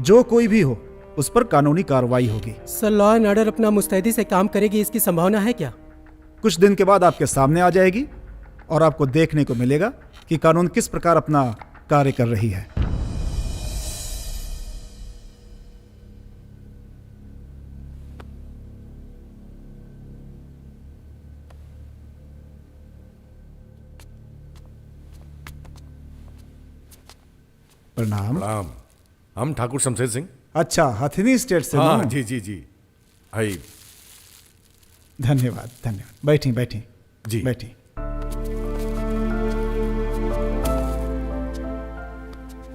जो कोई भी हो उस पर कानूनी कार्रवाई होगी। सर लॉ एंड ऑर्डर अपना मुस्तैदी से काम करेगी, इसकी संभावना है क्या? कुछ दिन के बाद आपके सामने आ जाएगी और आपको देखने को मिलेगा कि कानून किस प्रकार अपना कार्य कर रही है। प्रणाम। प्रणाम। हम ठाकुर शमशेर सिंह। अच्छा, हथनी स्टेट से? हाँ जी जी जी। आई। धन्यवाद धन्यवाद। बैठी बैठी जी बैठी।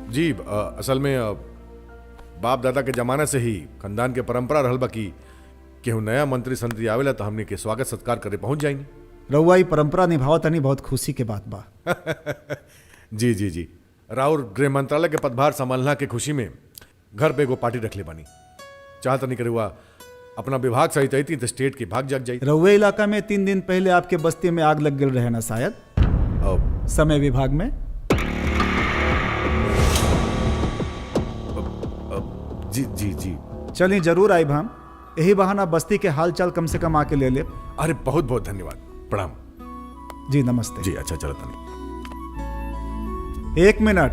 जी असल में बाप दादा के जमाने से ही खानदान के परंपरा रहल बा कि केहू नया मंत्री संतरी आवेला तो हमने के स्वागत सत्कार करे पहुंच जाएंगे। रउआ परंपरा निभाव तनी बहुत खुशी के बात बा। जी जी जी। राउर गृह मंत्रालय के पदभार संभालना के खुशी में घर पे एगो पार्टी रख ले बानी। चाहत नहीं करे हुआ अपना विभाग सहित आई थी तो स्टेट के भाग जाग जाई। रउआ इलाका में 3 दिन पहले आपके बस्ती में आग लग गई रहे ना शायद? समय विभाग में? जी जी जी। चलिए जरूर आई हम। यही बहाना बस्ती के हालचाल कम से कम आके ले ले। अरे बहुत बहुत धन्यवाद। प्रणाम जी। नमस्ते जी। अच्छा चलो तनी 1 मिनट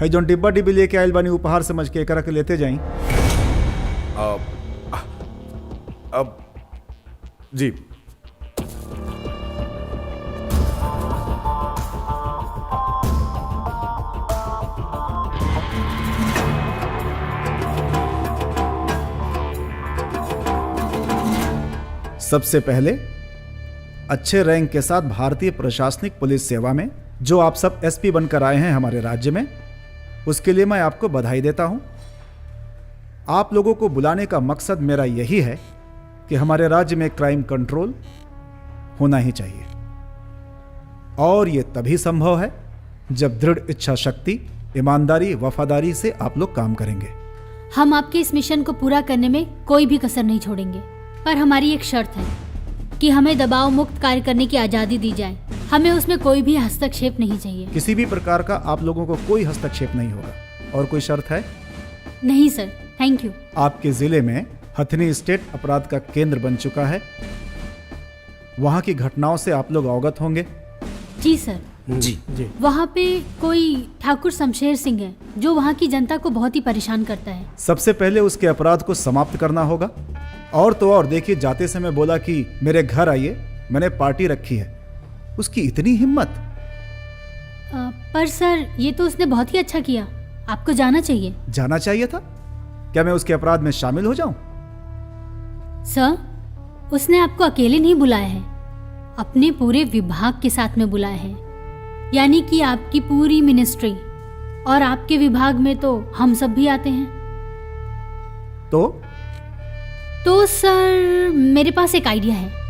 है। जो डिब्बा डिब्बी लेके आयल बानी उपहार समझ के एकरा के लेते जाई। अब जी। सबसे पहले अच्छे रैंक के साथ भारतीय प्रशासनिक पुलिस सेवा में जो आप सब एसपी बनकर आए हैं हमारे राज्य में, उसके लिए मैं आपको बधाई देता हूं। आप लोगों को बुलाने का मकसद मेरा यही है कि हमारे राज्य में क्राइम कंट्रोल होना ही चाहिए, और यह तभी संभव है जब दृढ़ इच्छा शक्ति, ईमानदारी, वफादारी से आप लोग काम करेंगे। हम आपके इस मिशन को पूरा करने में कोई भी कसर नहीं छोड़ेंगे, पर हमारी एक शर्त है कि हमें दबाव मुक्त कार्य करने की आज़ादी दी जाए। हमें उसमें कोई भी हस्तक्षेप नहीं चाहिए। किसी भी प्रकार का आप लोगों को कोई हस्तक्षेप नहीं होगा। और कोई शर्त है? नहीं सर, थैंक यू। आपके जिले में हथनी स्टेट अपराध का केंद्र बन चुका है। वहां की घटनाओं से आप लोग अवगत होंगे। जी सर। जी जी। वहाँ पे कोई ठाकुर शमशेर सिंह है जो वहाँ की जनता को बहुत ही परेशान करता है। सबसे पहले उसके अपराध को समाप्त करना होगा। और तो और देखिए, जाते समय बोला कि मेरे घर आइए, मैंने पार्टी रखी है। उसकी इतनी हिम्मत। पर सर ये तो उसने बहुत ही अच्छा किया। आपको जाना चाहिए। जाना चाहिए था? क्या मैं उसके अपराध में शामिल हो जाऊं? सर, उसने आपको अकेले नहीं बुलाया है, अपने पूरे विभाग के साथ में बुलाया है। यानी कि आपकी पूरी मिनिस्ट्री, और आपके विभाग में तो हम सब भी आते हैं। तो सर मेरे पास एक आइडिया है।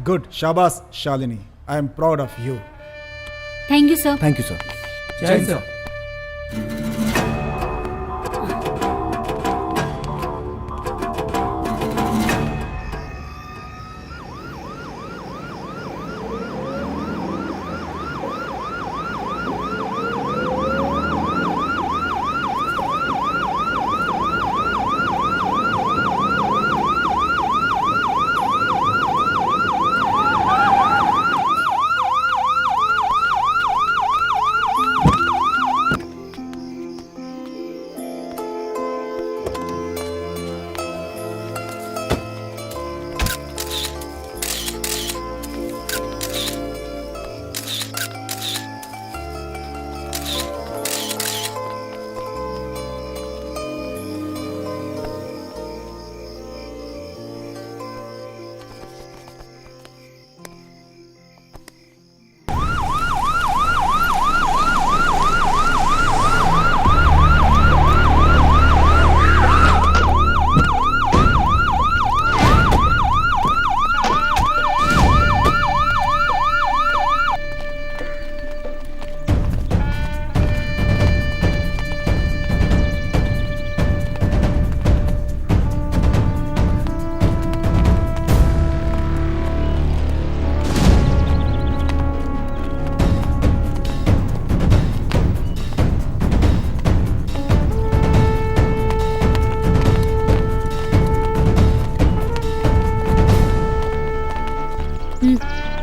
गुड, शाबाश Shalini, I am proud of you. Thank you sir. Thank you sir. जय हिंद सर।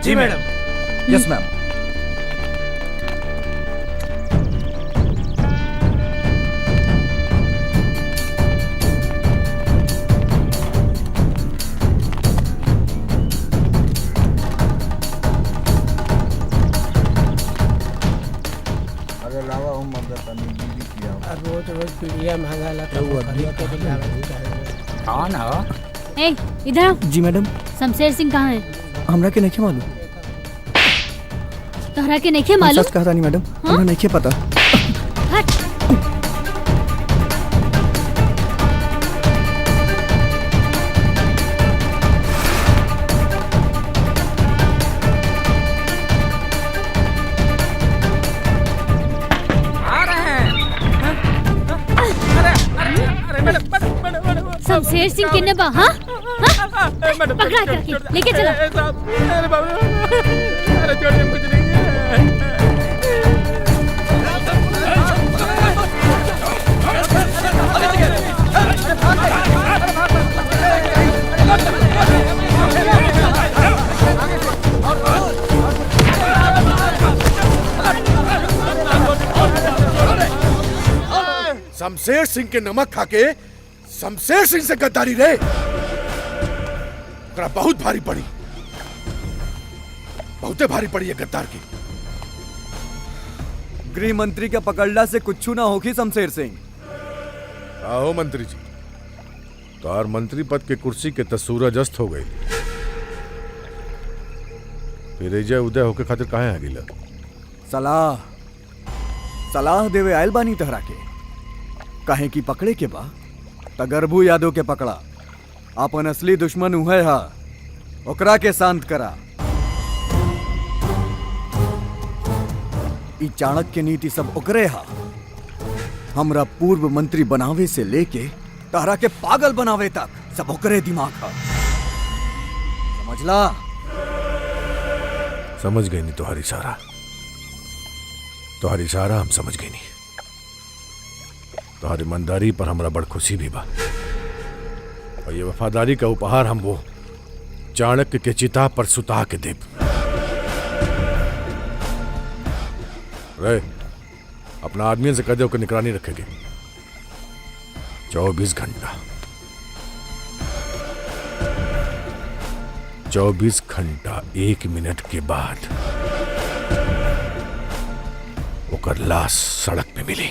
जी मैडम। Yes ma'am. अरे लावा हम मदद तनी दीदी किया। अब रोज पीड़िया महंगा लगा वो दिया तो कौन हो? ए इधर आओ। जी मैडम। शमशेर सिंह कहाँ है? हमरा के नहीं मालूम। तोहरा के नहीं मालूम? सच कहा नहीं मैडम, हमरा नहीं पता। हट। शमशेर सिंह किन्ने बा? हाँ? पकड़ा करके लेके चलो। अरे बाबू, अरे छोड़िए, कुछ नहीं है। शमशेर सिंह के नमक खाके शमशेर सिंह से गद्दारी रे, बहुत भारी पड़ी, बहुते भारी पड़ी है गद्दार की। गृह मंत्री का पकड़ला से कुछ ना होगी शमशेर सिंह। आओ मंत्री जी, तार मंत्री पद के कुर्सी के तसूरज अस्त हो गई, फिर एजा उदय होके खातिर काहे आ गिला? सलाह देवे आयल बानी तहरा के, काहे की पकड़े के बा तगरबू यादव के पकड़ा, अपन असली दुश्मन उहे हा, ओकरा के शांत करा। ई चाणक्य नीति सब ओकरे हा, हमरा पूर्व मंत्री बनावे से लेके तारा के पागल बनावे तक सब ओकरे दिमाग हा, समझला? समझ गई नहीं तुम्हारी सारा, तुम्हारी सारा हम समझ गई नहीं। तुम्हारी ईमानदारी पर हमरा बड़ खुशी भी बा, और ये वफादारी का उपहार हम वो चाणक्य के चिता पर सुता के देब। रे, अपना आदमियों से कह दो कि निगरानी रखेंगे 24 घंटा, 24 घंटा 1 मिनट के बाद ओकर लाश सड़क पे मिली।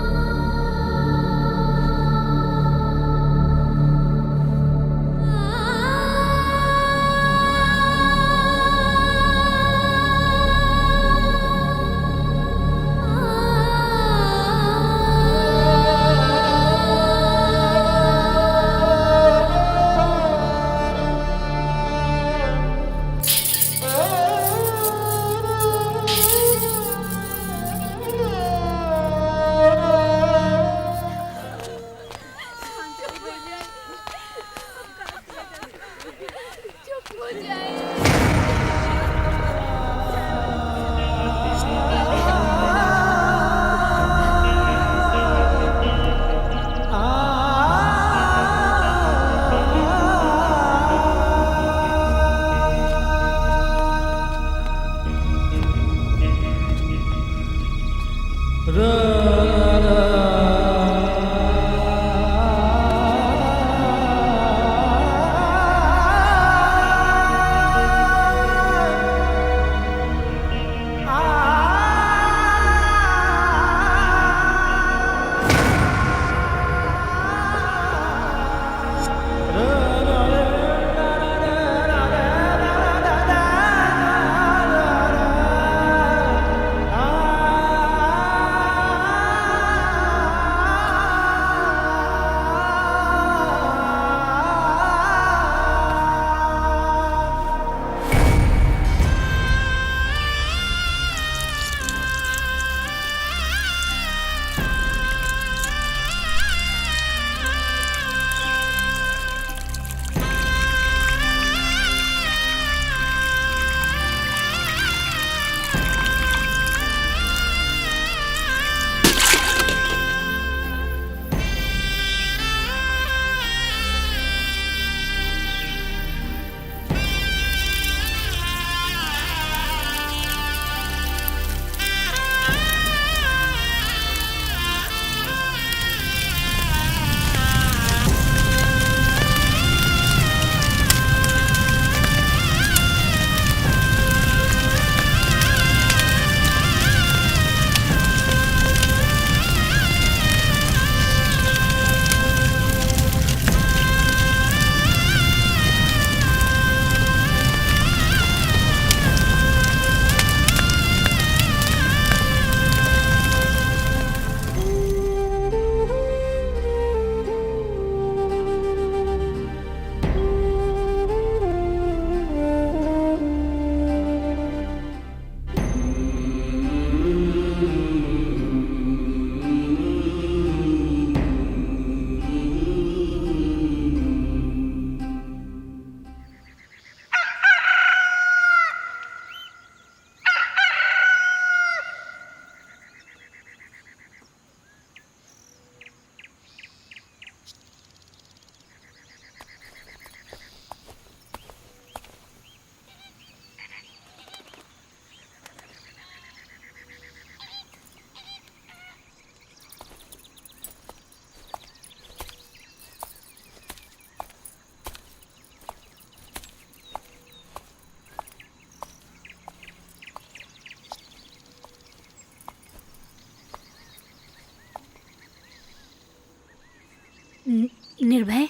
निर्भय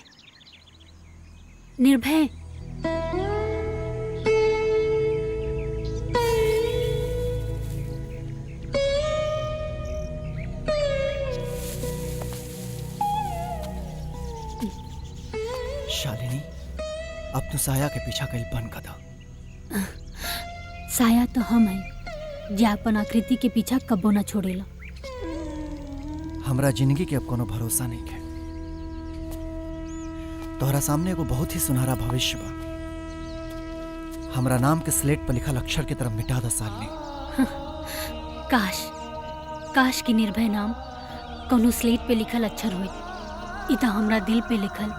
निर्भय शालिनी, अब तू साया के पीछा कहीं बंद कर दो। साया तो हम है जे अपन आकृति के पीछा कबो ना छोड़ेला। हमरा जिंदगी के अब कोनो भरोसा नहीं है। तोहरा सामने एगो बहुत ही सुनहरा भविष्य बा। हमरा नाम के स्लेट पर लिखल अक्षर की तरफ मिटा द शालिनी। काश की निर्भय नाम कोनो स्लेट पे लिखल अक्षर होई। ई त हमरा दिल पे लिखल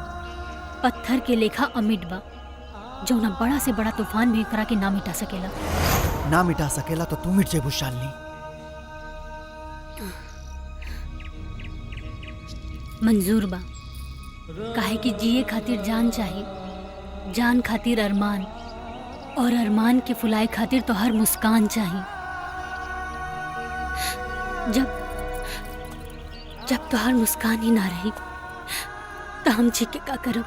पत्थर के लेखा अमिट बा, जो ना बड़ा से बड़ा तूफान भी एकरा के ना मिटा सकेला। ना मिटा सकेला तो तू मिट जेबू शालिनी। मंजूर बा, काहे कि जिए खातिर जान चाहिए, जान खातिर अरमान, और अरमान के फुलाए खातिर तो हर मुस्कान चाहिए। जब तो हर मुस्कान ही ना रही तो हम जी के का करब।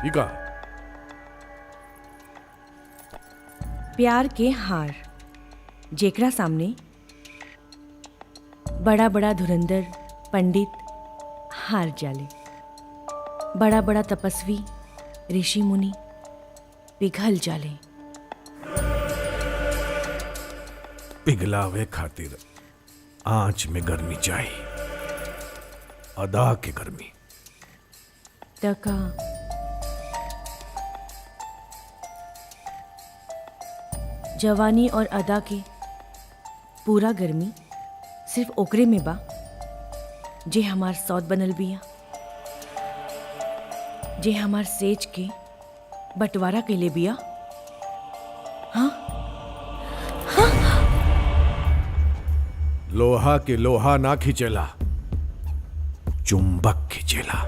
इका प्यार के हार, जेकरा सामने बड़ा बड़ा धुरंधर पंडित हार जाले, बड़ा बड़ा तपस्वी ऋषि मुनि पिघल जाले। पिघलावे खातिर आंच में गर्मी चाहिए, अदा की गर्मी। तका जवानी और अदा के पूरा गर्मी सिर्फ ओकरे में बा जे हमार सौत बनल बिया, जे हमार सेज के बंटवारा कैले बिया। हाँ? हाँ? लोहा के लोहा ना खींचेला, चुंबक खींचेला,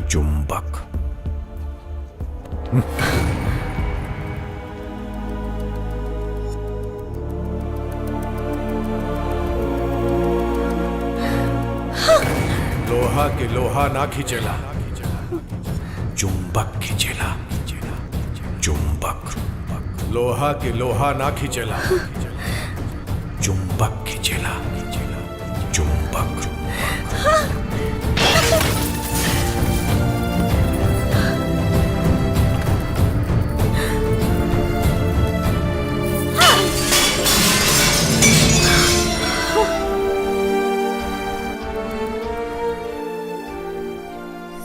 चुंबक। लोहा के लोहा ना खींचेला, चुंबक खींचेला, चुंबक। लोहा के लोहा ना खींचेला, चुंबक खींचेला, चुंबक।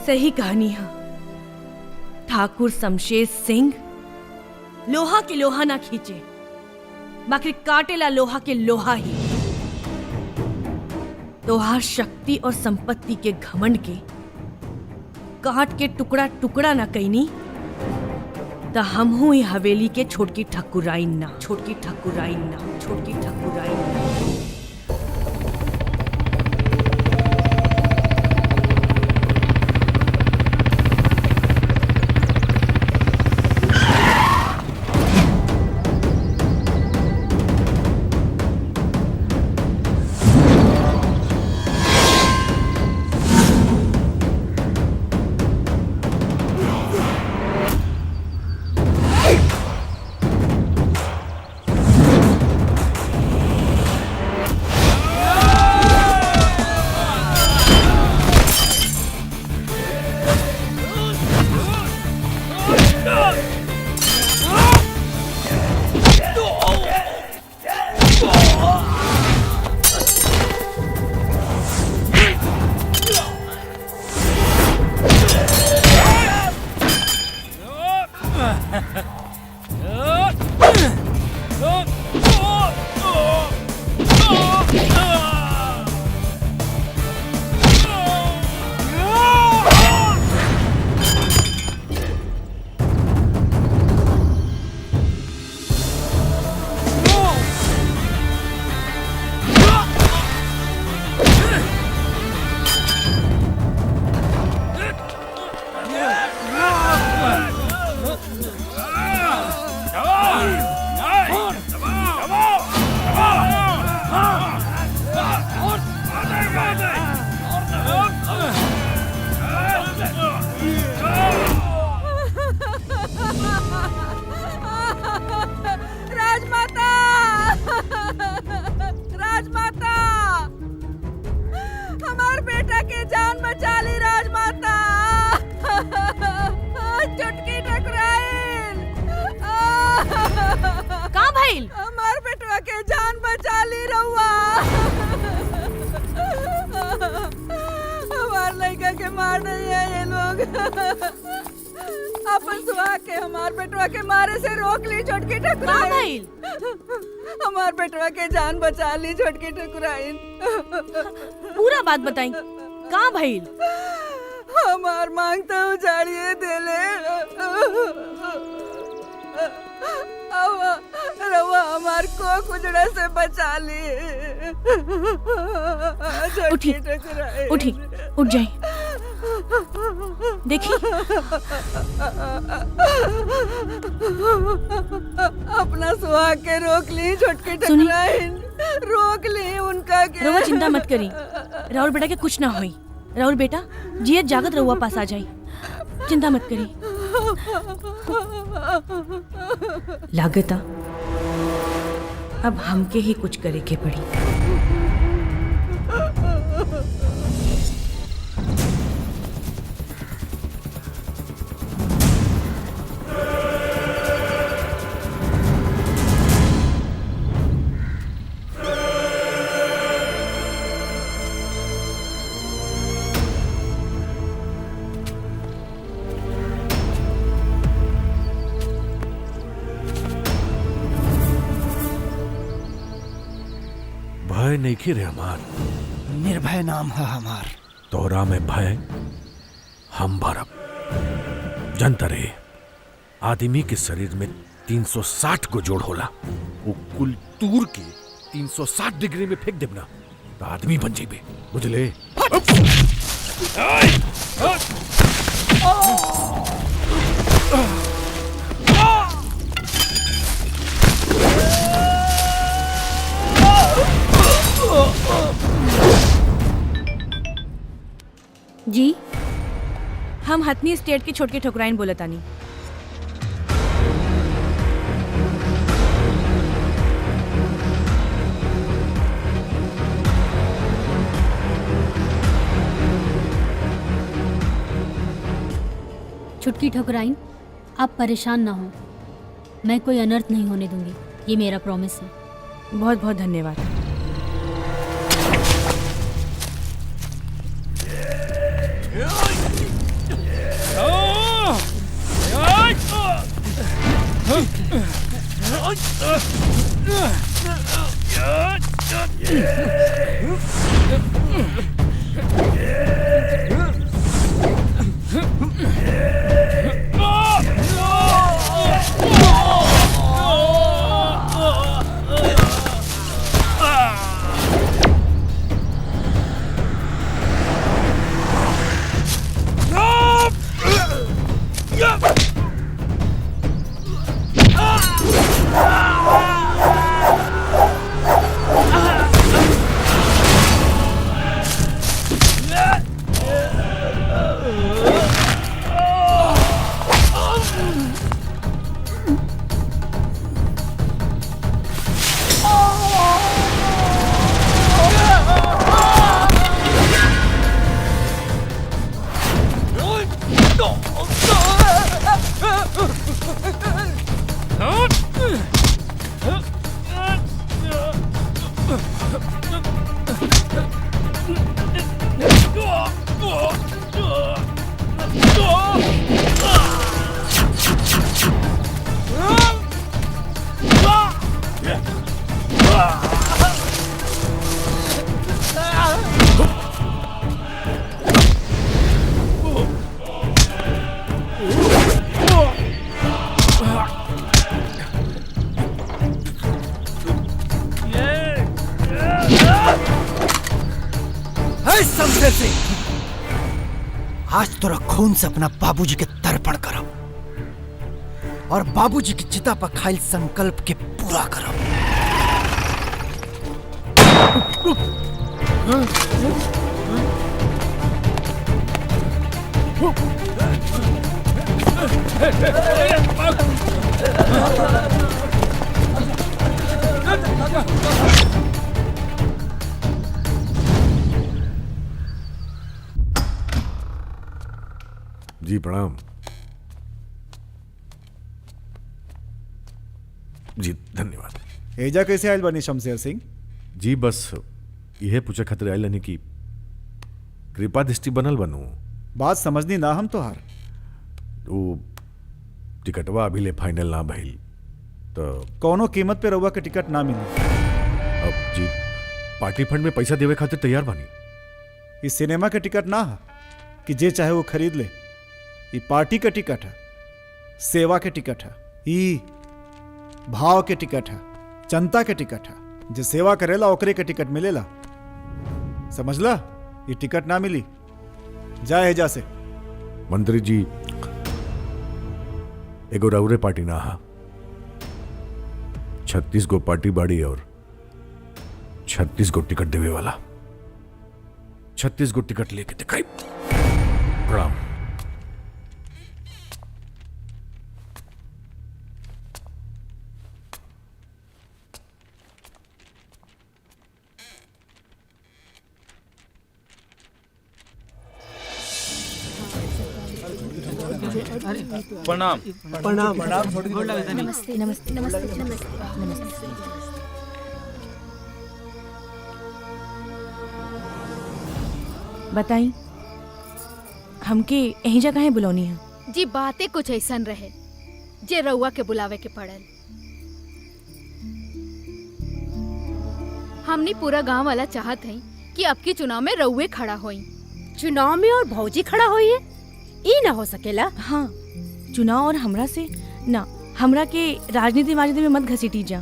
सही कहानी है। ठाकुर शमशेर सिंह लोहा के लोहा ना खींचे, बाकी काटेला लोहा के लोहा ही। तोहार शक्ति और संपत्ति के घमंड के काट के टुकड़ा टुकड़ा ना कैनी तो हम हूं ही हवेली के छोटकी ठकुराइन ना, छोटकी ठकुराइन ना, छोटकी ठकुराइन ना। भइल? हमार बेटवा के जान बचा ली रहुआ। हमार लड़का के मार नहीं है ये लोग। अपन सुहा के हमार बेटवा के मारे से रोक ली छोटकी ठकुराइन। हमार बेटवा के जान बचा ली छोटकी ठकुराइन। पूरा बात बताई, कहाँ भइल? हमार मांग तो उजाड़िए देले। रवा हमार को कुजड़ा से बचा ली। उठी उठी उठ जाए। देखी अपना सुहाग के रोक ली छोटकी ठकुराइन, रोक ली उनका के। रवा चिंता मत करी, राहुल बेटा के कुछ ना होई। राहुल बेटा जियत जागत रहुआ पास आ जाई, चिंता मत करी। लागता अब हमके ही कुछ करे के पड़ी। भय नहीं रे हमार, निर्भय नाम है हमार। तोरा में भय हम भरब। जनता रे, आदमी के शरीर में 360 को जोड़ होला। वो कुल तूर के 360 डिग्री में फेंक देना तो आदमी बन जाइबे, बुझले? जी, हम हथनी स्टेट की छोटकी ठकुराइन बोलतानी। छुटकी ठकुराइन, आप परेशान ना हो, मैं कोई अनर्थ नहीं होने दूंगी, ये मेरा प्रॉमिस है। बहुत बहुत धन्यवाद। शमशेर सिंह, आज तोरा खून से अपना बाबूजी के तर्पण करब और बाबूजी की चिता पर खाइल संकल्प के पूरा करब। जी प्रणाम। जी धन्यवाद। एजा कैसे आयल बनी शमशेर सिंह? जी बस यह पूछे खातिर आयल नहीं कि कृपा दृष्टि बनल बनू। बात समझनी ना हम तोहार। वो टिकटवा अभी ले फाइनल ना भइल तो कोनो कीमत पे रउआ के टिकट ना मिली। अब जी पार्टी फंड में पैसा देवे खातिर तैयार बानी। इस सिनेमा के टिकट ना है कि जे चाहे वो खरीद ले। ये पार्टी का टिकट है, सेवा के टिकट है, ई भाव के टिकट है, जनता के टिकट है। जे सेवा करेला ओकरे के टिकट मिलेला, समझला? ये टिकट ना मिली, जाए जा से। मंत्री जी एगो राउरे पार्टी ना हा, 36 गो पार्टी बाड़ी और 36 गो टिकट देवे वाला। 36 गो टिकट लेके दिखाई। प्रणाम। प्रणाम। प्रणाम। नमस्ते नमस्ते नमस्ते नमस्ते। बताई हमके यही जगह है बुलौनी है। जी बातें कुछ ऐसा रहे जे रउआ के बुलावे के पड़ल। हमनी पूरा गांव वाला चाहत है कि अब की चुनाव में रउए खड़ा होई। चुनाव में और भौजी खड़ा होई है, ई ना हो सकेला। हाँ, चुनाव और हमरा से ना, हमरा के राजनीति में मत घसीटी जा।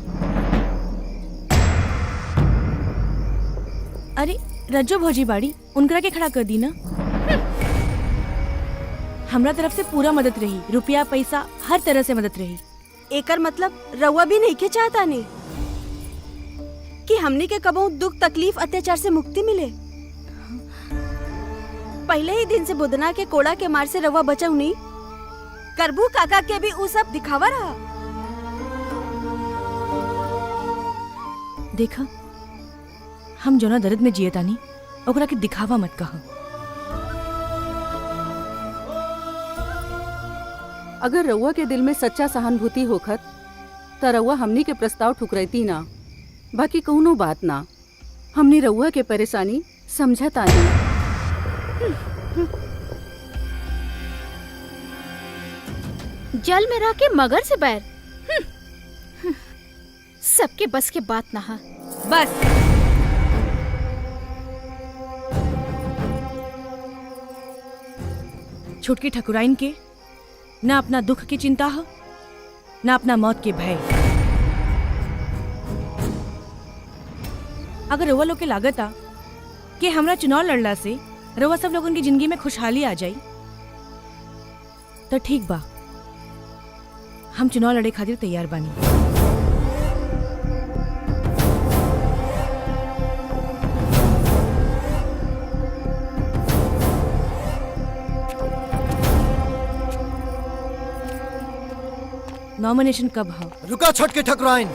अरे रज्जो भौजी बाड़ी, उनकरा के खड़ा कर दी ना। हमरा तरफ से पूरा मदद रही, रुपया पैसा हर तरह से मदद रही। एकर मतलब रउआ भी नहीं के चाहता नहीं कि हमनी के कबहू दुख तकलीफ अत्याचार से मुक्ति मिले। पहले ही दिन से बुदना के कोड़ा के मार से रउआ बचाऊ नहीं। करबू काका के भी उ सब दिखावा रहा। देखा, हम जोना दर्द में जिए तानी ओकरा के दिखावा मत कहा। अगर रउआ के दिल में सच्चा सहानुभूति होखत त रउआ हमनी के प्रस्ताव ठुकरैती ना। बाकी कौनो बात ना, हमनी रउआ के परेशानी समझता नहीं। जल में रह के मगर से बैर, सबके बस के बात ना है। बस छुटकी ठकुराइन के ना अपना दुख की चिंता है, ना अपना मौत के भय। अगर रउआ लोग के लागत आ कि हमरा चुनाव लड़ला से रउआ सब लोगन की जिंदगी में खुशहाली आ जाई तो ठीक बा, हम चुनाव लड़े खातिर तैयार बानी। नॉमिनेशन कब है? रुका छोटके ठकुराइन।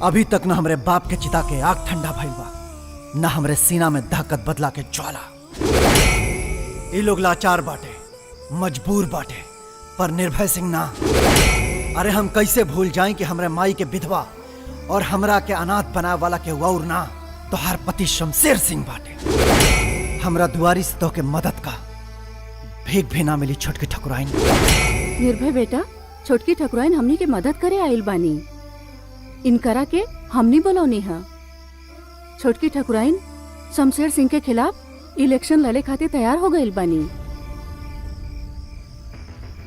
अभी तक न हमरे बाप के चिता के आग ठंडा भइल बा, न हमरे सीना में दहकत बदला के ज्वाला। ये लोग लाचार बाटे, मजबूर बाटे, पर निर्भय सिंह ना। अरे हम कैसे भूल जाएं कि हमरे माई के विधवा और हमरा के अनाथ बनाए वाला के वौर ना तो हर पति शमशेर सिंह बाटे। हमरा दुआरी से तो के मदद का भीख भी ना मिली। छोटकी ठकुराइन निर्भय बेटा, छोटकी ठकुराइन हमनी के मदद करे आइल बानी। इनकरा के हमनी बोलौनी है। छोटकी ठकुराइन शमशेर सिंह के खिलाफ इलेक्शन लड़े खातिर तैयार हो गइल बानी।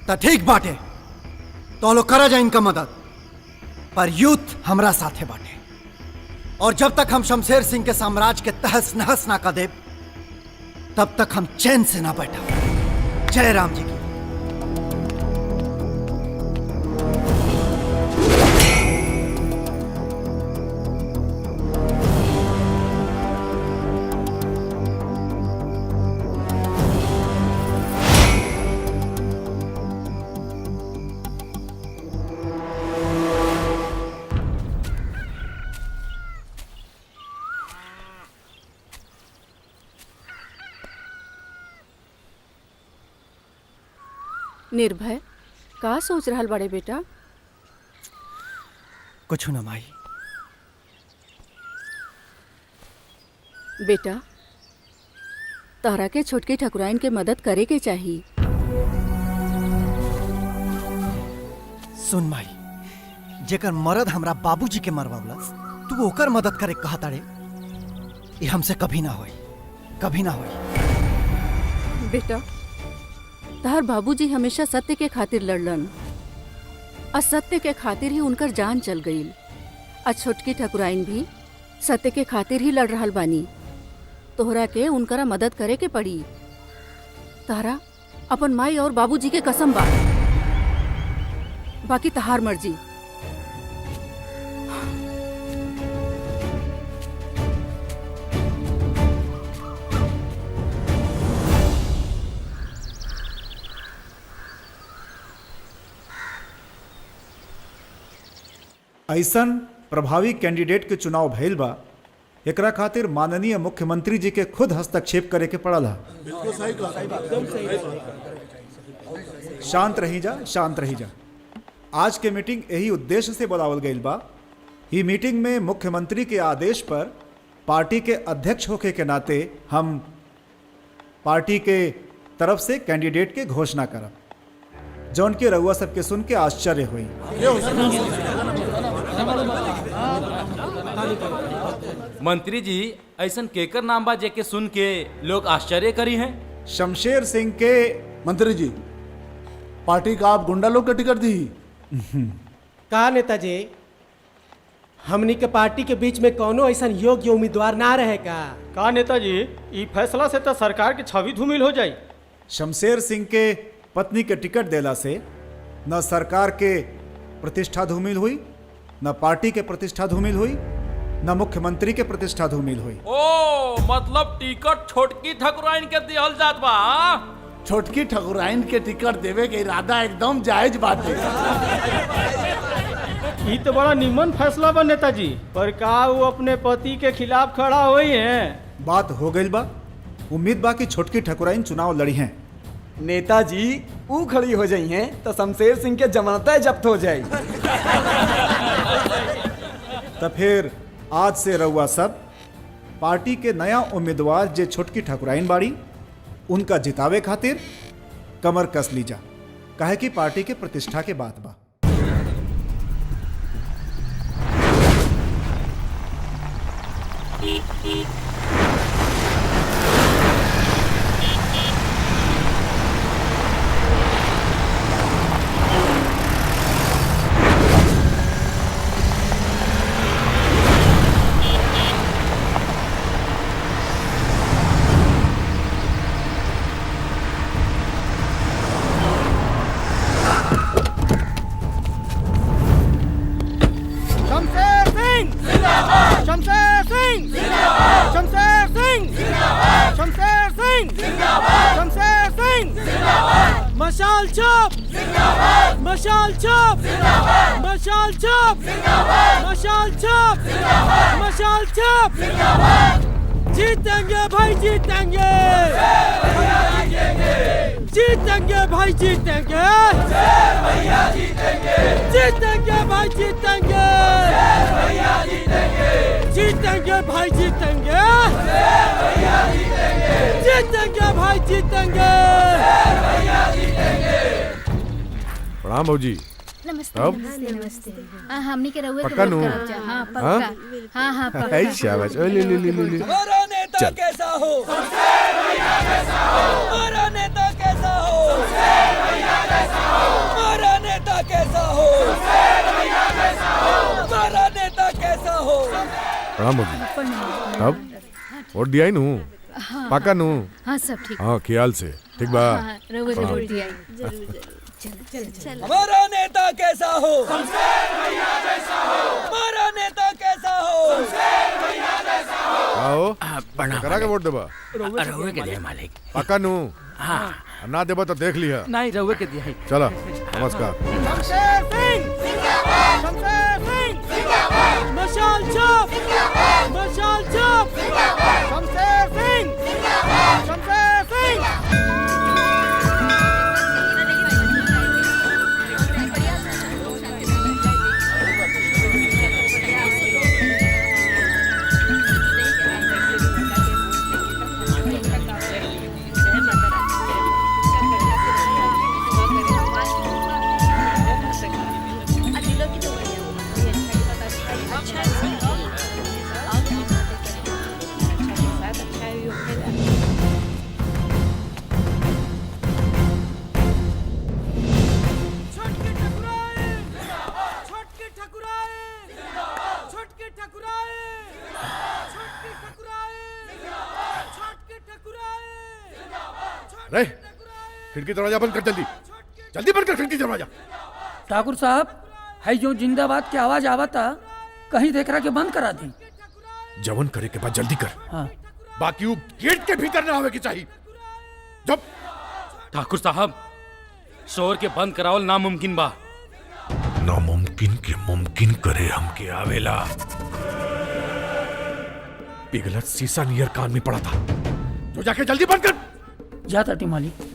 तो ठीक बाटे, तो लोग करा जाए इनका मदद, पर यूथ हमरा साथे बाटे। और जब तक हम शमशेर सिंह के साम्राज्य के तहस नहस ना कर देब, तब तक हम चैन से ना बैठा। जय राम जी की। निर्भय का सोच रहल बड़े बेटा? कुछ न माई। बेटा तोहरा के छोटकी ठकुराइन के मदद करे के चाहिए। सुन माई, जेकर मरद हमरा बाबूजी के मरवावलस, तू ओकर मदद करे कहा ताड़े? ये हमसे कभी ना होई, कभी ना होई। बेटा तहर बाबूजी हमेशा सत्य के खातिर लड़लन, असत्य के खातिर ही उनकर जान चल गई। आज छोटकी ठकुराइन भी सत्य के खातिर ही लड़ रहल बानी। तोहरा के उनकरा मदद करे के पड़ी। तारा अपन माई और बाबूजी के कसम बा, बाकी तहार मर्जी। ऐसन प्रभावी कैंडिडेट के चुनाव भइल बा, एकरा खातिर माननीय मुख्यमंत्री जी के खुद हस्तक्षेप करे के पड़ल है। शांत रही जा, शांत रही जा। आज के मीटिंग यही उद्देश्य से बुलावल गईल बा। ई मीटिंग में मुख्यमंत्री के आदेश पर पार्टी के अध्यक्ष होके के नाते हम पार्टी के तरफ से कैंडिडेट के घोषणा करब, जौन के रउआ सबके सुन के आश्चर्य हुई। मंत्री जी, ऐसन केकर नाम बा जेके सुन के लोग आश्चर्य करी हैं? शमशेर सिंह के। मंत्री जी, पार्टी का आप गुंडा लोग का टिकट दी। का नेताजी, हमनी के पार्टी के बीच में कोनो ऐसा योग्य उम्मीदवार ना रहे का नेताजी, ई फैसला से तो सरकार की छवि धूमिल हो जाई। शमशेर सिंह के पत्नी के टिकट देला से न सरकार के प्रतिष्ठा धूमिल हुई, न पार्टी के प्रतिष्ठा धूमिल हुई, न मुख्यमंत्री के प्रतिष्ठा धूमिल हुई। ओ मतलब टिकट छोटकी ठकुराइन के दिहल जात बा? छोटकी ठकुराइन के टिकट देवे के इरादा एकदम जायज बात है। ई तो बड़ा निमन फैसला बा नेताजी, पर का वो अपने पति के खिलाफ खड़ा हुई है? बात हो गई बा। उम्मीद बा कि छोटकी ठकुराइन चुनाव लड़ी हैं। नेताजी ऊ खड़ी हो जाई हैं तो शमशेर सिंह के जमानत जब्त हो जाए। तो फिर आज से रउआ सब पार्टी के नया उम्मीदवार जे छोटकी ठकुराइन बाड़ी, उनका जितावे खातिर कमर कस लीजा, काहे कि पार्टी के प्रतिष्ठा के बात बा। मशाल छाप, मशाल छाप, मशाल छाप, मशाल छाप, मशाल छाप। जीतेंगे भाई, जीतेंगे, जीतेंगे भाई, जीतेंगे, जीतेंगे भाई, जीतेंगे, जीतेंगे भाई, जीतेंगे, जीतेंगे भाई, जीतेंगे। प्रणाम भाजी। नमस्ते। अब? नमस्ते। हाँ, हमनी के रउए के पक्का नु? करब जा। हाँ पक्का। हाँ हाँ पक्का। ऐ शाबाश। ओ ले ले ले ले ले। हमारा नेता चल। कैसा हो? हमारा नेता कैसा हो? हमारा नेता कैसा हो? हमारा नेता कैसा हो? प्रणाम भाजी। अब वोट दिया ही नु? हाँ। पक्का नु? हाँ सब ठीक। हाँ ख्याल से, ठीक बा? हाँ, रउए के हाँ। वोट दिया। जरूर। चल। हमारा नेता कैसा हो? हमारा नेता कैसा हो? आओ प्रणाम। करा के वोट देबा? रउए के दिया मालिक। पक्का नु? हाँ। ना देबा तो देख लिया। नहीं, रउए के दिया है। चला, नमस्कार। शमशेर सिंह, शमशेर सिंह, मशाल छाप, मशाल छाप, शमशेर सिंह, शमशेर सिंह। अरे खिड़की दरवाजा बंद कर, जल्दी जल्दी बंद कर खिड़की दरवाजा। ठाकुर साहब, है जो जिंदाबाद की आवाज आवता, कहीं देख रहा के बंद करा दी। जवन करे के बाद जल्दी कर। हाँ। बाकी वो गेट के भीतर ना आवे की चाहिए। जब ठाकुर साहब, शोर के बंद करावल नामुमकिन बा। नामुमकिन के मुमकिन करे हमके आवेला। पिघलत शीशा नियर कान में पड़ा था, जो जाके जल्दी बंद कर। जाता टी मालिक।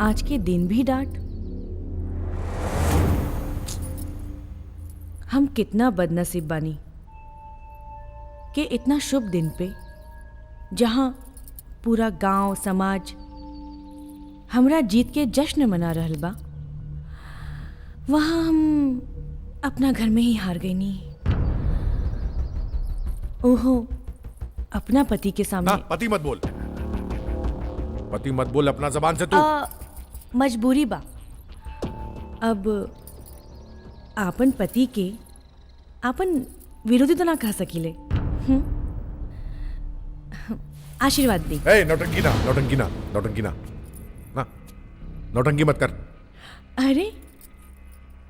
आज के दिन भी डांट। हम कितना बदनसीब बानी कि इतना शुभ दिन पे, जहां पूरा गांव समाज हमरा जीत के जश्न मना रहल बा, वहां हम अपना घर में ही हार गई नी। ओहो, अपना पति के सामने। ना, पति मत बोल, पति मत बोल अपना जबान से तू। मजबूरी बा। अब आपन पति के आपन विरोधी तो ना कह सकीले। आशीर्वाद दी। नौटंकी ना, नौटंकी ना, नौटंकी ना, ना नौटंकी मत कर। अरे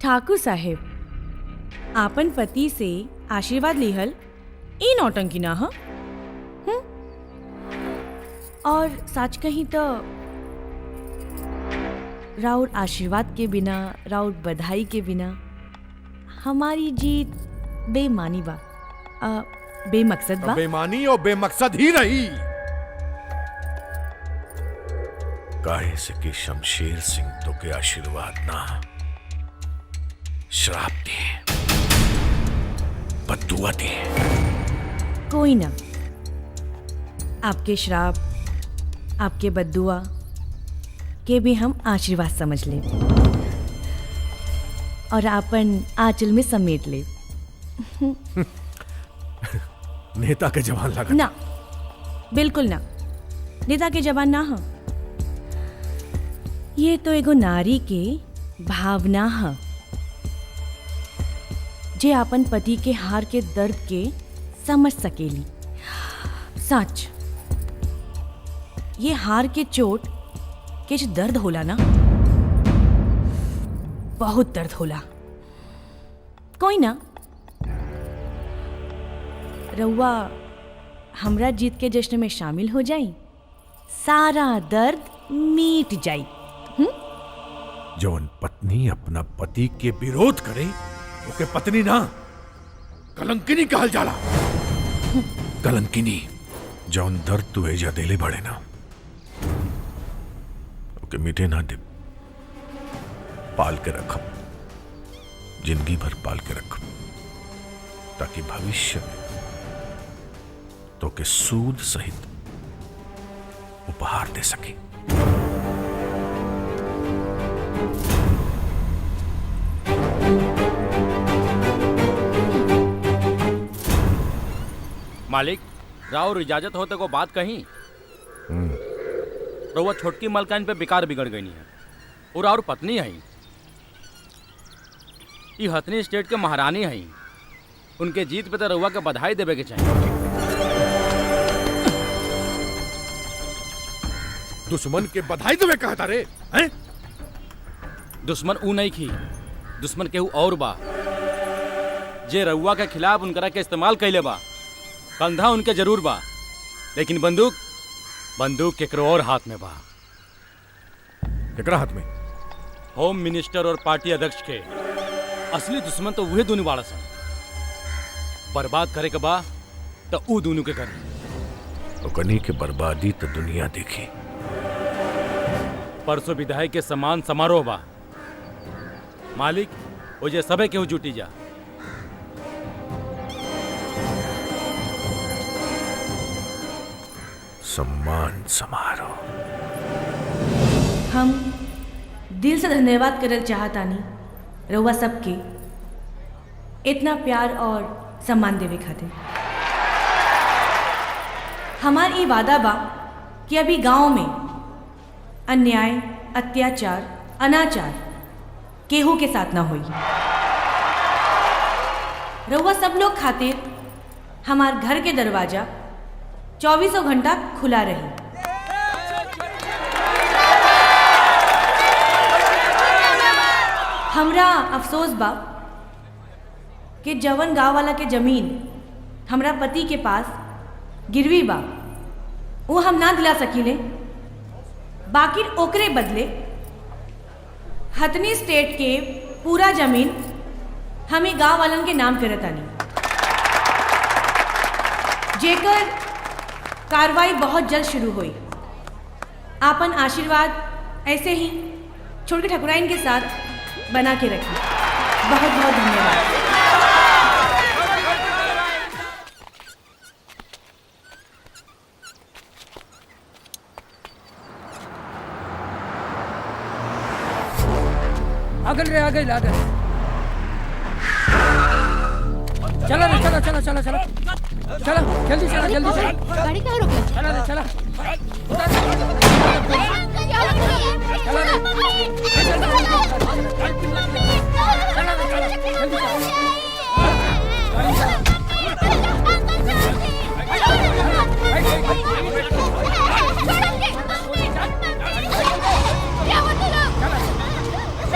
ठाकुर साहेब, आपन पति से आशीर्वाद लिहल ई नौटंकी ना हा? और सच कहीं तो राउर आशीर्वाद के बिना, राउर बधाई के बिना हमारी जीत बेमानी बा, बेमकसद बा। बेमानी और बेमकसद ही रही। काहे से कि शमशेर सिंह तो के आशीर्वाद ना, श्राप दिए, बद्दुआ दिए। कोई ना, आपके श्राप, आपके बद्दुआ के भी हम आशीर्वाद समझ ले और आपन आंचल में समेट ले। नेता के जवान लगा ना, बिल्कुल ना, नेता के जवान ना हो। ये तो एगो नारी के भावना है, जे आपन पति के हार के दर्द के समझ सकेली। सच, ये हार के चोट के जो दर्द होला ना, बहुत दर्द होला। कोई ना, रउआ हमरा जीत के जश्न में शामिल हो जाई, सारा दर्द मिट जाई। जौन पत्नी अपना पति के विरोध करे ओके पत्नी ना, कलंकिनी कहल जाला। कलंकिनी। जौन दर्द तू एजा देले बड़े ना, ओके मिटे ना दे, पाल के रखब, जिंदगी भर पाल के रखब, ताकि भविष्य में तो के सूद सहित उपहार दे सके। मालिक, राव इजाजत होते को बात कहीं। रउआ छोटकी मलकान पे बेकार बिगड़ गई है, और और पत्नी है, ये हथनी स्टेट के महारानी है। उनके जीत पे तो रउआ के बधाई देवे के चाहिए। दुश्मन के बधाई देवे कहा था रे, हैं? दुश्मन ऊ नहीं खी, दुश्मन केहू और बा, जे रउआ के खिलाफ उनकरा के इस्तेमाल कैले बा। कंधा उनके जरूर बा, लेकिन बंदूक केकरो और हाथ में बा। केकरा हाथ में? होम मिनिस्टर और पार्टी अध्यक्ष के। असली दुश्मन तो वही दोनों बाड़ा सन। बर्बाद करे के बा तो ऊ दोनों के करे। ओकनी के बर्बादी तो दुनिया देखी। परसों विधायक के समान समारोह बा। मालिक, वो जे सबे केहू जुटी जा। सम्मान समारोह। हम दिल से धन्यवाद करल चाहतानी रउआ सबके, इतना प्यार और सम्मान देवे खातिर। हमार ई वादा बा कि अभी गांव में अन्याय, अत्याचार, अनाचार केहू के साथ ना होई। रउआ सब लोग खातिर हमार घर के दरवाजा 24 घंटा खुला रही। हमरा अफसोस बा कि जवन गाँव वाला के जमीन हमरा पति के पास गिरवी बा वो हम ना दिला सकीले, बाकी ओकरे बदले हथनी स्टेट के पूरा जमीन हमें गांव वालन के नाम करतानी, जेकर कार्रवाई बहुत जल्द शुरू हुई। आपन आशीर्वाद ऐसे ही छोटकी ठाकुराइन के साथ बना के रखिए। बहुत बहुत धन्यवाद। आगल रे आगल आगल चला रे चला चला चला चला चला जल्दी चला जल्दी चला गाड़ी कहाँ रोके चला रे चला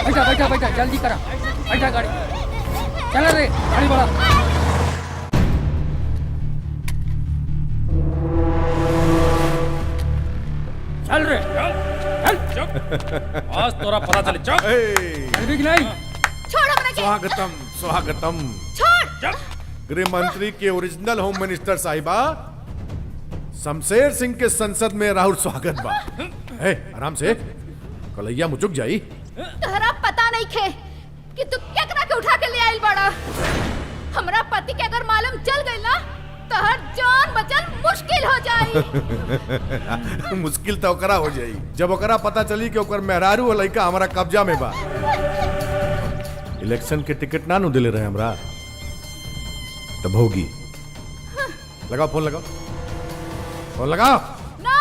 बैठा बैठा बैठा जल्दी करा बैठा गाड़ी चला रे गाड़ी बढ़ा चल रे चल आज तोरा पता चले चल जल्दी कि नहीं छोड़ हमरा के स्वागतम स्वागतम। छोड़ गृह मंत्री के ओरिजिनल होम मिनिस्टर साहिबा शमशेर सिंह के संसद में राहुल स्वागत बा। ए, आराम से कलैया मुचुक जाई। तोहरा पता नहीं खे कि तू केकरा के उठा के ले आइल बड़ा। हमरा पति के अगर मालूम चल गई ना तोहर जान बचल मुश्किल हो जाई। मुश्किल तो ओकरा हो जाई जब ओकरा पता चली कि ओकर मेहरारू और लड़का हमारा कब्जा में बा। इलेक्शन के टिकट ना नु दिले रहे हमरा तब होगी। लगाओ फोन लगाओ फोन लगाओ। ना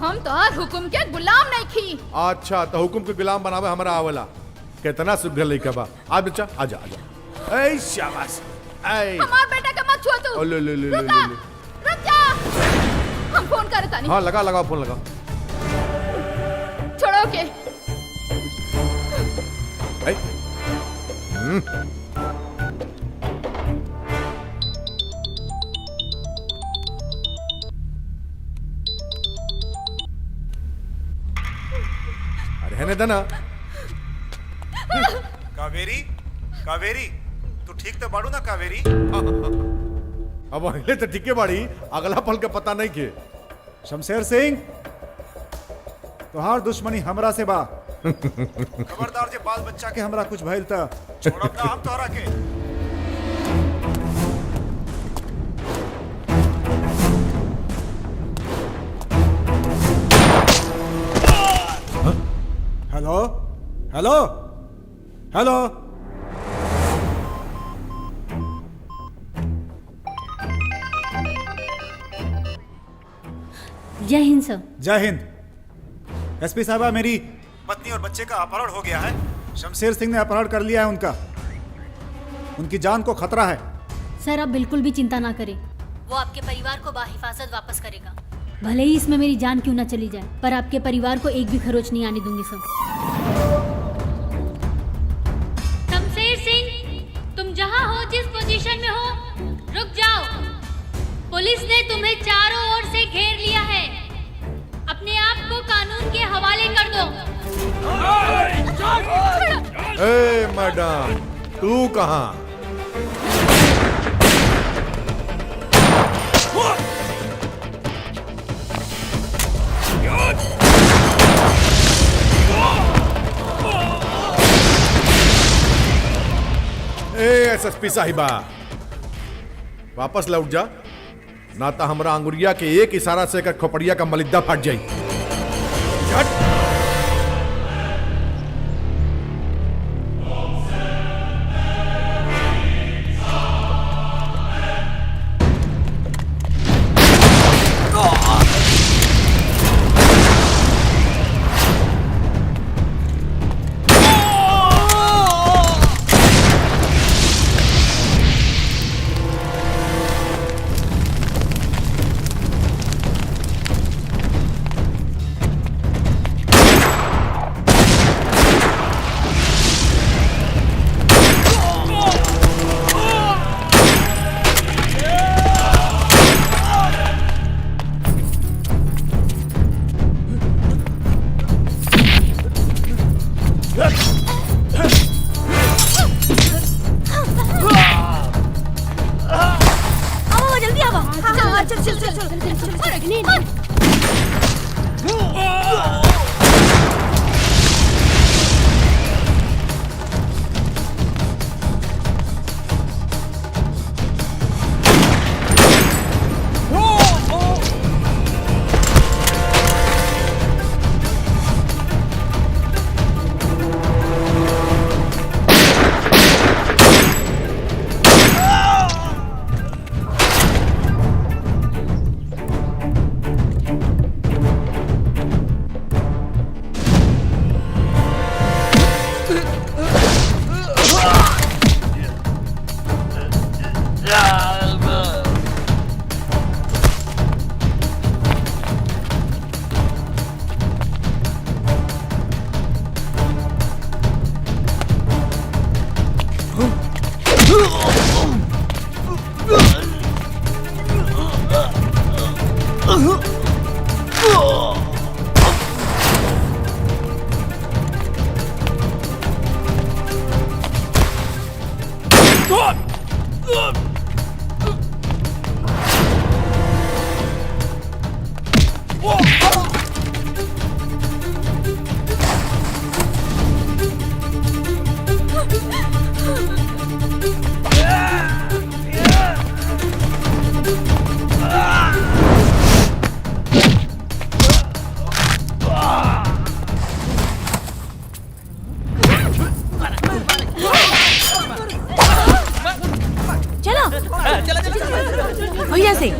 हम तोहर हुकुम के गुलाम नहीं खी। अच्छा तो हुकुम के गुलाम बनावे हमरा आवला। कितना सुघर लड़का बा। आ बच्चा आजा आजा। ए शाबाश। ए हमार बेटा के मत छुआ तू। ले ले ले ले रुका, रुक जा। हम फोन करे तानी। हाँ लगा लगाओ फोन लगाओ। छोड़ो के अरे है ना कावेरी कावेरी तू ठीक तो बाड़ू ना कावेरी। अब अगले तो ठीके बाड़ी अगला पल के पता नहीं के। शमशेर सिंह तोहार दुश्मनी हमरा से बा। खबरदार जे बाल बच्चा के हमरा कुछ भइल त छोड़ब ना हम तोहरा के। हेलो हेलो हेलो जय हिंद सर। जय हिंद। एसपी साहबा मेरी पत्नी और बच्चे का अपहरण हो गया है। शमशेर सिंह ने अपहरण कर लिया है उनका। उनकी जान को खतरा है। सर आप बिल्कुल भी चिंता ना करें, वो आपके परिवार को बाहिफाजत वापस करेगा। भले ही इसमें मेरी जान क्यों ना चली जाए, पर आपके परिवार को एक भी खरोच नहीं आने दूंगी सर। शमशेर सिंह तुम जहाँ हो, जिस पोजीशन में हो, रुक जाओ। पुलिस ने तुम्हें चारों ओर से घेर लिया है। अपने आप को कानून के हवाले कर दो। ए मैडम तू कहाँ? एसएसपी साहिबा वापस लौट जा, ना तो हमरा अंगुरिया के एक इशारा से कर खोपड़िया का मलिद्दा फट जाई। भैया से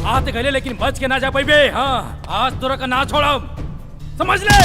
आते गले लेकिन बच के ना जा पाई बे। हाँ आज तोरा का ना छोड़ा समझ ले।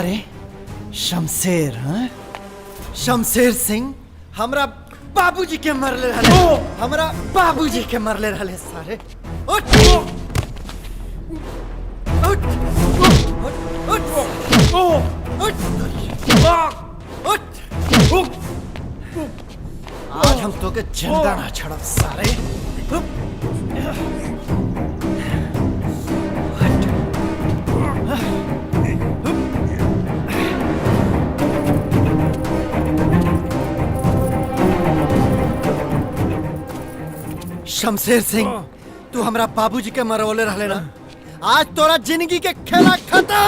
रे शमशेर, हाँ? शमशेर सिंह हमरा बाबूजी के मरले रहले, हमरा बाबूजी के मरले रहले सारे। उठ उठ उठ उठ, आज हम तो के जिंदा ना छोड़ब सारे। शमशेर सिंह, तू हमरा बाबूजी के मरवले रहले ना, आज तोरा जिंदगी के खेला खत्म।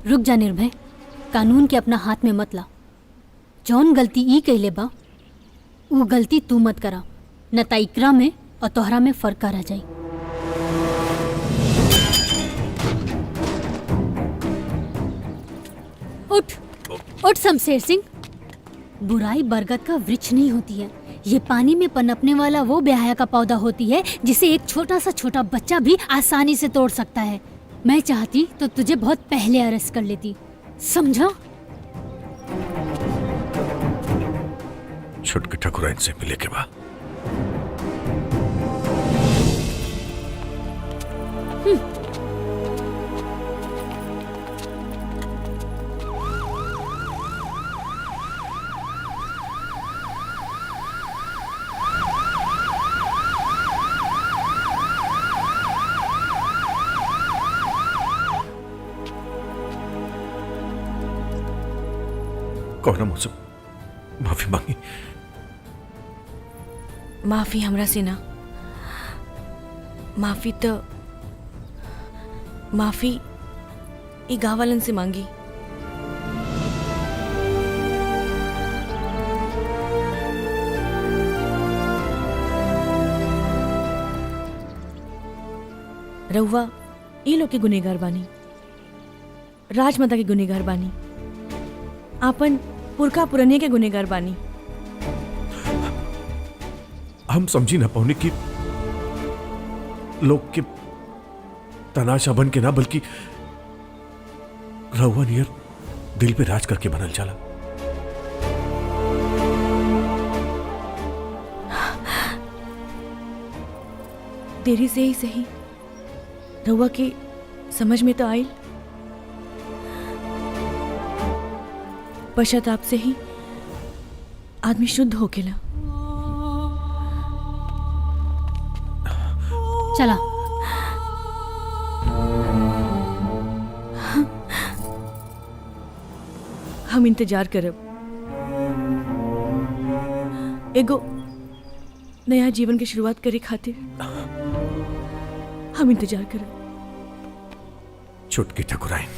रुक जा निर्भय, कानून के अपना हाथ में मत ला। जौन गलती ई कइले बा वो गलती तू मत करा, न त इकरा में और तोहरा में फर्क रह जाई। उठ उठ शमशेर सिंह, बुराई बरगद का वृक्ष नहीं होती है, ये पानी में पनपने वाला वो बेहया का पौधा होती है जिसे एक छोटा बच्चा भी आसानी से तोड़ सकता है। मैं चाहती तो तुझे बहुत पहले अरेस्ट कर लेती, समझा? छुटकी ठाकुराइन से मिले के बाद कौन मुझसे माफी मांगी? माफी हमरा से ना, माफी ई गाँव वालन से मांगी। रउआ ई लोग के गुनेगार बानी, राजमाता के गुनेगार बानी, आपन पुरखा पुरनिया के गुनेगार बानी। हम समझी ना पौने की लोग के तनाशा बन के ना, बल्कि रहुआ नियर दिल पे राज करके बनल चला। देरी से ही सही रउआ के समझ में तो आयल। पश्चाताप से ही आदमी शुद्ध होकेला। चला। हम इंतजार करब, एगो नया जीवन की शुरुआत करे खातिर हम इंतजार करब। छुटकी ठकुराइन,